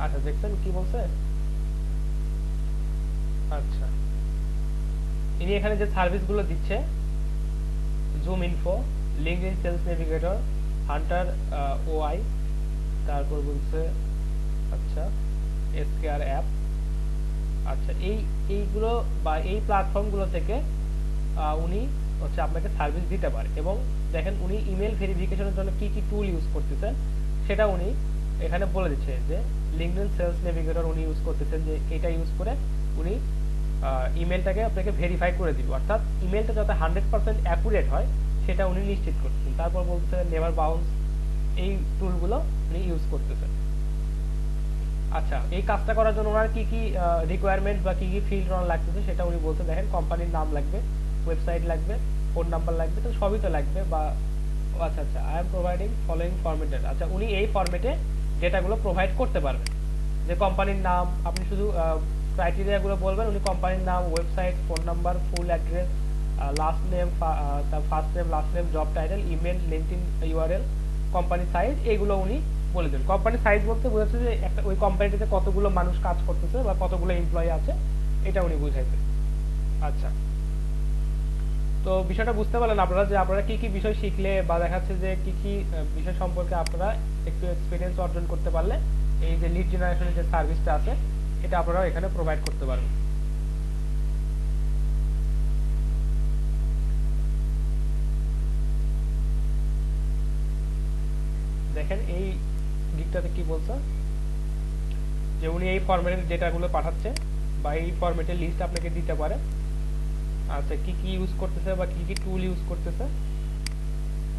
Speaker 1: আচ্ছা, দেখছেন কি বলছে? আচ্ছা, ইনি এখানে যে সার্ভিসগুলো দিচ্ছে, ZoomInfo, LinkedIn sales navigator, Hunter IO, তারপর বলছে আচ্ছা এসকেআর অ্যাপ। আচ্ছা, এইগুলো বা এই প্ল্যাটফর্মগুলো থেকে উনি হচ্ছে আপনাকে সার্ভিস দিতে পারে। এবং দেখেন উনি ইমেল ভেরিফিকেশনের জন্য কি কি টুল ইউজ করতেছেন সেটা উনি এখানে বলে দিচ্ছে, যে লিঙ্কডইন সেলস নেভিগেটর উনি ইউজ করতেছেন, যে এটা ইউজ করে উনি ইমেলটাকে আপনাকে ভেরিফাই করে দিবে, অর্থাৎ ইমেলটা যাতে 100% অ্যাকুরেট হয় সেটা উনি নিশ্চিত করতেছেন। তারপর বলতে নেভার বাউন্স, এই টুলগুলো উনি ইউজ করতেছেন। আচ্ছা, এই কাজটা করার জন্য ওনার কি কি রিকোয়ারমেন্ট বা কি কি ফিল্ড ওনার লাগতেছে সেটা উনি বলতে। দেখেন কোম্পানির নাম লাগবে, ওয়েবসাইট লাগবে, ফোন নাম্বার লাগবে, তো সবই তো লাগবে। বা আচ্ছা আচ্ছা, I am providing following formatted. আচ্ছা, উনি এই ফরম্যাটে ডেটাগুলো প্রোভাইড করতে পারবেন। যে কোম্পানির নাম, আপনি শুধু ক্রাইটেরিয়াগুলো বলবেন, উনি কোম্পানির নাম, website, phone number, full address, last name, first name, last name, job title, email, LinkedIn URL, company size, এগুলো উনি বলে দেন। কোম্পানি সাইজ বলতে বোঝাচ্ছে যে একটা ওই কোম্পানিতে কতগুলো মানুষ কাজ করতেছে বা কতগুলো এমপ্লয়ি আছে, এটা উনি বুঝাইছে। আচ্ছা, তো বিষয়টা বুঝতে পারলেন আপনারা, যে আপনারা কি কি বিষয় শিখলে বা দেখাচ্ছে যে কি কি বিষয় সম্পর্কে আপনারা একটু এক্সপিরিয়েন্স অর্জন করতে পারলে এই যে লিড জেনারেশনের যে সার্ভিসটা আছে এটা আপনারা এখানে প্রোভাইড করতে পারবেন। দেখেন এই দিকটাতে কি বলছে, যে উনি এই ফরম্যাটের ডেটাগুলো পাঠাচ্ছে বা এই ফরম্যাটের লিস্ট আপনাকে দিতে পারে। আচ্ছা, কি কি ইউজ করতেছে বা কি কি টুল ইউজ করতেছে,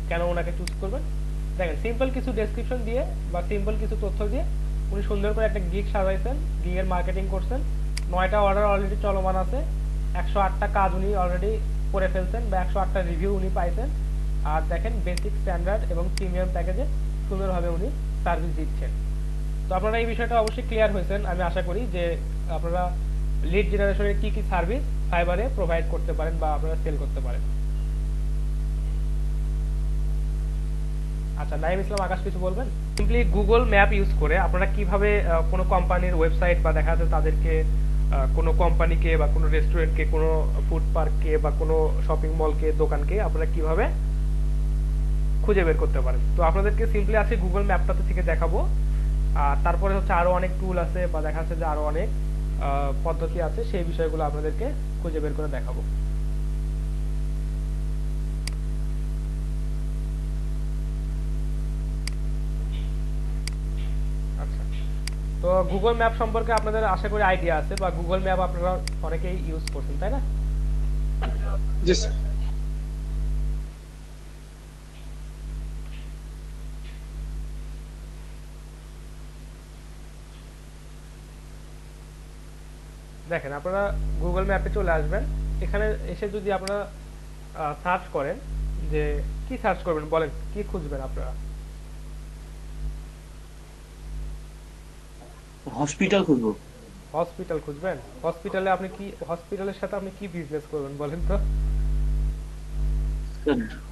Speaker 1: কেন ওনাকে চুজ করবেন। দেখেন সিম্পল কিছু ডেসক্রিপশন দিয়ে বা সিম্পল কিছু তথ্য দিয়ে উনি সুন্দর করে একটা গিগ সাজাইছেন, গিগের মার্কেটিং করছেন, 9টা অর্ডার অলরেডি চলমান আছে, 108টা কাজ উনি অলরেডি করে ফেলছেন বা 108টা রিভিউ উনি পাইছেন। আর দেখেন বেসিক, স্ট্যান্ডার্ড এবং প্রিমিয়াম প্যাকেজে সুন্দরভাবে উনি সার্ভিস দিচ্ছেন। তো আপনারা এই বিষয়টা অবশ্যই ক্লিয়ার হয়েছেন, আমি আশা করি যে আপনারা লিড জেনারেশনের কি কি সার্ভিস ফাইবারে প্রোভাইড করতে পারেন বা আপনারা সেল করতে পারেন। আচ্ছা, নাইম ইসলাম আকাশ কিছু বলবেন? সিম্পলি গুগল ম্যাপ ইউজ করে আপনারা কিভাবে কোনো কোম্পানির ওয়েবসাইট বা দেখা যাচ্ছে তাদেরকে কোনো কোম্পানিকে বা কোনো রেস্টুরেন্টকে, কোনো ফুড পার্ককে বা কোনো শপিং মলকে, দোকানকে আপনারা কিভাবে খুঁজে বের করতে পারেন। তো আপনাদেরকে সিম্পলি আছে গুগল ম্যাপটাতে থেকে দেখাবো। আর তারপরে হচ্ছে আরো অনেক টুল আছে বা দেখা যাচ্ছে যে আরো অনেক পদ্ধতি আছে, সেই বিষয়গুলো আপনাদেরকে খুঁজে বের করে দেখাবো। আচ্ছা, তো গুগল ম্যাপ সম্পর্কে আপনাদের আশা করি আইডিয়া আছে বা গুগল ম্যাপ আপনারা অনেকেই ইউজ করছেন, তাই না?
Speaker 4: জি স্যার।
Speaker 1: দেখেন আপনারা গুগল ম্যাপে চলে আসবেন, এখানে এসে যদি আপনারা সার্চ করেন, যে কি সার্চ করবেন বলেন, কি খুঁজবেন আপনারা?
Speaker 2: হসপিটাল খুঁজবো।
Speaker 1: হসপিটাল খুঁজবেন? হসপিটালে আপনি কি, হসপিটালের সাথে আপনি কি বিজনেস করবেন বলেন তো?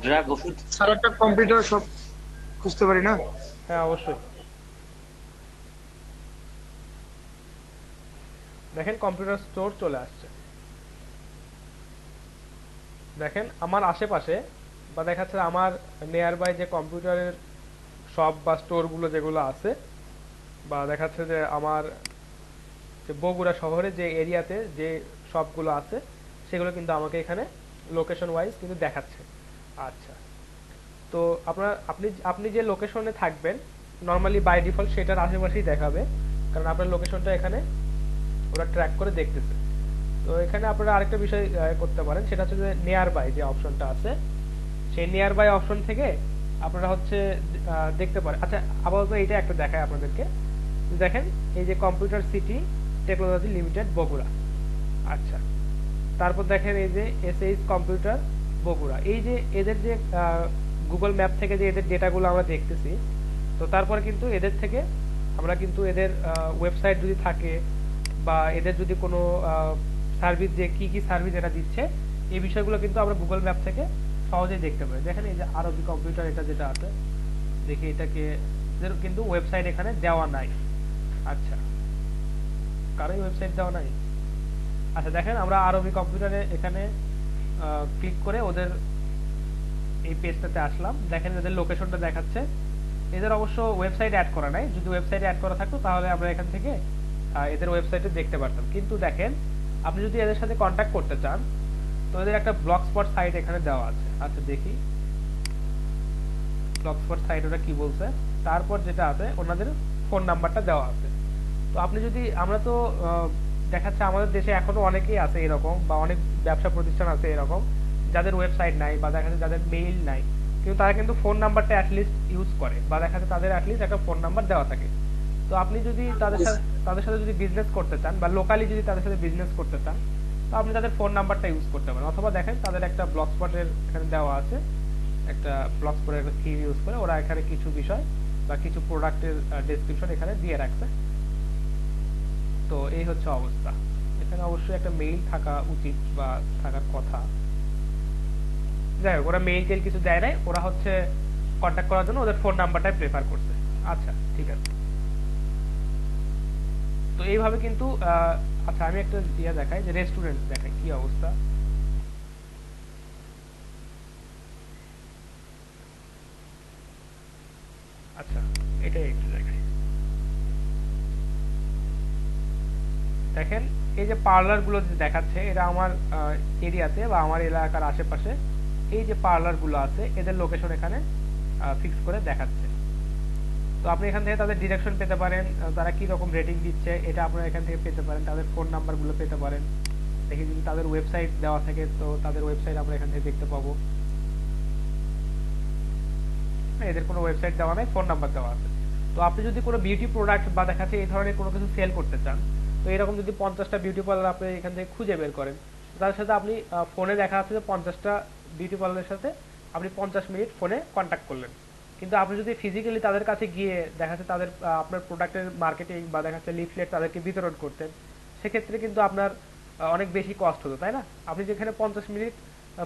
Speaker 2: ড্রাগ, ওষুধ।
Speaker 4: স্যার একটা কম্পিউটার সব খুঁজতে পারি না?
Speaker 1: হ্যাঁ, অবশ্যই। দেখেন কম্পিউটার স্টোর চলে আসছে। দেখেন আমার আশেপাশে বা দেখাচ্ছে আমার নিয়ার বাই যে কম্পিউটারের শপ বা স্টোরগুলো যেগুলো আছে, বা দেখাচ্ছে যে আমার যে বগুড়া শহরে যে এরিয়াতে যে শপগুলো আছে সেগুলো কিন্তু আমাকে এখানে লোকেশন ওয়াইজ কিন্তু দেখাচ্ছে। আচ্ছা, তো আপনি যে লোকেশনে থাকবেন নর্মালি বাই ডিফল্ট সেটার আশেপাশেই দেখাবে, কারণ আপনার লোকেশনটা এখানে ওরা ট্র্যাক করে দেখতেছে। তো এখানে আপনারা আরেকটা বিষয় করতে পারেন, সেটা হচ্ছে যে নিয়ার বাই যে অপশনটা আছে, সেই নিয়ার বাই অপশন থেকে আপনারা হচ্ছে দেখতে পারেন। আচ্ছা, আপাতত এটা একটা দেখায় আপনাদেরকে। দেখেন এই যে computer city technology limited Bogura. আচ্ছা, তারপর দেখেন এই যে এসএইচ কম্পিউটার বগুড়া। এই যে এদের যে গুগল ম্যাপ থেকে যে এদের ডেটাগুলো আমরা দেখতেছি, তো তারপরে কিন্তু এদের থেকে আমরা কিন্তু এদের ওয়েবসাইট যদি থাকে বা এদের যদি কোনো সার্ভিস, যে কি কি সার্ভিস এরা দিচ্ছে, এই বিষয়গুলো কিন্তু আমরা গুগল ম্যাপ থেকে সহজেই দেখতে পাই। দেখেন এই যে আরবি কম্পিউটার, এটা যেটা আছে, দেখি এটাকে এদের কিন্তু ওয়েবসাইট এখানে দেওয়া নাই। আচ্ছা, কারোই ওয়েবসাইট দেওয়া নাই। আচ্ছা, দেখেন আমরা আরবি কম্পিউটারে এখানে ক্লিক করে ওদের এই পেজটাতে আসলাম। দেখেন এদের লোকেশনটা দেখাচ্ছে। এদের অবশ্য ওয়েবসাইট অ্যাড করা নাই, যদি ওয়েবসাইট অ্যাড করা থাকতো তাহলে আমরা এখান থেকে এদের ওয়েবসাইটে দেখতে পারতাম। কিন্তু দেখেন আপনি যদি এদের সাথে কন্ট্যাক্ট করতে চান, তো এদের একটা ব্লগ স্পট সাইট এখানে দেওয়া আছে। আচ্ছা, দেখি ব্লগ স্পট সাইট ওরা কি বলছে। তারপর যেটা আছে ওনাদের ফোন নাম্বারটা দেওয়া আছে। তো আপনি যদি, আমরা তো দেখাচ্ছে আমাদের দেশে এখনো অনেকেই আছে এরকম, বা অনেক ব্যবসা প্রতিষ্ঠান আছে এরকম যাদের ওয়েবসাইট নাই, বা দেখা যাচ্ছে যাদের মেইল নাই, কিন্তু তারা কিন্তু ফোন নাম্বারটা অ্যাটলিস্ট ইউজ করে, বা দেখা যাচ্ছে তাদের অ্যাটলিস্ট একটা ফোন নাম্বার দেওয়া থাকে। তো আপনি যদি তাদের সাথে যদি বিজনেস করতে চান, বা লোকালি যদি তাদের সাথে বিজনেস করতে চান, তো আপনি তাদের ফোন নাম্বারটা ইউজ করতে পারেন। অথবা দেখেন তাদের একটা ব্লগ স্পটের এখানে দেওয়া আছে, একটা ব্লগ স্পটের একটা থিম ইউজ করে ওরা এখানে কিছু বিষয় বা কিছু প্রোডাক্টের ডেসক্রিপশন এখানে দিয়ে রাখছে। তো এই হচ্ছে অবস্থা। এখানে অবশ্যই একটা মেইল থাকা উচিত বা থাকার কথা। যাই হোক, ওরা মেইল টেল কিছু দেয় নাই, ওরা হচ্ছে কন্ট্যাক্ট করার জন্য ওদের ফোন নাম্বারটাই প্রেফার করছে। আচ্ছা, ঠিক আছে। তো এইভাবে কিন্তু আচ্ছা, আমি একটা ইয়ে দেখাই, যে রেস্টুরেন্ট দেখাই কি অবস্থা। আচ্ছা, এটাই একটু দেখাই। দেখেন এই যে পার্লার গুলো যে দেখাচ্ছে, এটা আমার এরিয়াতে বা আমার এলাকার আশেপাশে এই যে পার্লার গুলো আছে, এদের লোকেশন এখানে ফিক্স করে দেখাচ্ছে। তো আপনি এখান থেকে তাদের ডিরেকশন পেতে পারেন, তারা কি রকম রেটিং দিচ্ছে এটা আপনারা এখান থেকে পেতে পারেন, তাদের ফোন নাম্বার গুলো পেতে পারেন। দেখি যদি তাদের ওয়েবসাইট দেওয়া থাকে, তো তাদের ওয়েবসাইট আমরা এখান থেকে দেখতে পাবো। এদের কোনো ওয়েবসাইট দেওয়া নাই, ফোন নাম্বার দেওয়া আছে। তো আপনি যদি কোনো বিউটি প্রোডাক্ট বা দেখাচ্ছে এই ধরনের কোনো কিছু সেল করতে চান, তো এরকম যদি 50টা বিউটি পার্লার আপনি এখান থেকে খুঁজে বের করেন, তার সাথে আপনি ফোনে দেখা যাচ্ছে যে 50টা বিউটি পার্লারের সাথে আপনি 50 মিনিট ফোনে কন্ট্যাক্ট করলেন। কিন্তু আপনি যদি ফিজিক্যালি তাদের কাছে গিয়ে দেখা যাচ্ছে তাদের আপনার প্রোডাক্টের মার্কেটিং বা দেখা যাচ্ছে লিফলেট তাদেরকে বিতরণ করতেন, সেক্ষেত্রে কিন্তু আপনার অনেক বেশি কষ্ট হতো, তাই না? আপনি যেখানে 50 মিনিট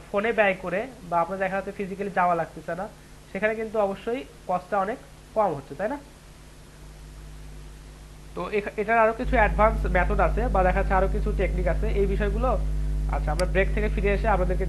Speaker 1: ফোনে ব্যয় করে বা আপনার দেখা যাচ্ছে ফিজিক্যালি যাওয়া লাগতেছে না, সেখানে কিন্তু অবশ্যই কস্টটা অনেক কম হচ্ছে, তাই না? তো এটার আরো কিছু অ্যাডভান্স মেথড আছে বা দেখা যাচ্ছে আরো কিছু টেকনিক আছে, এই বিষয়গুলো আচ্ছা আমরা ব্রেক থেকে ফিরে এসে আপনাদেরকে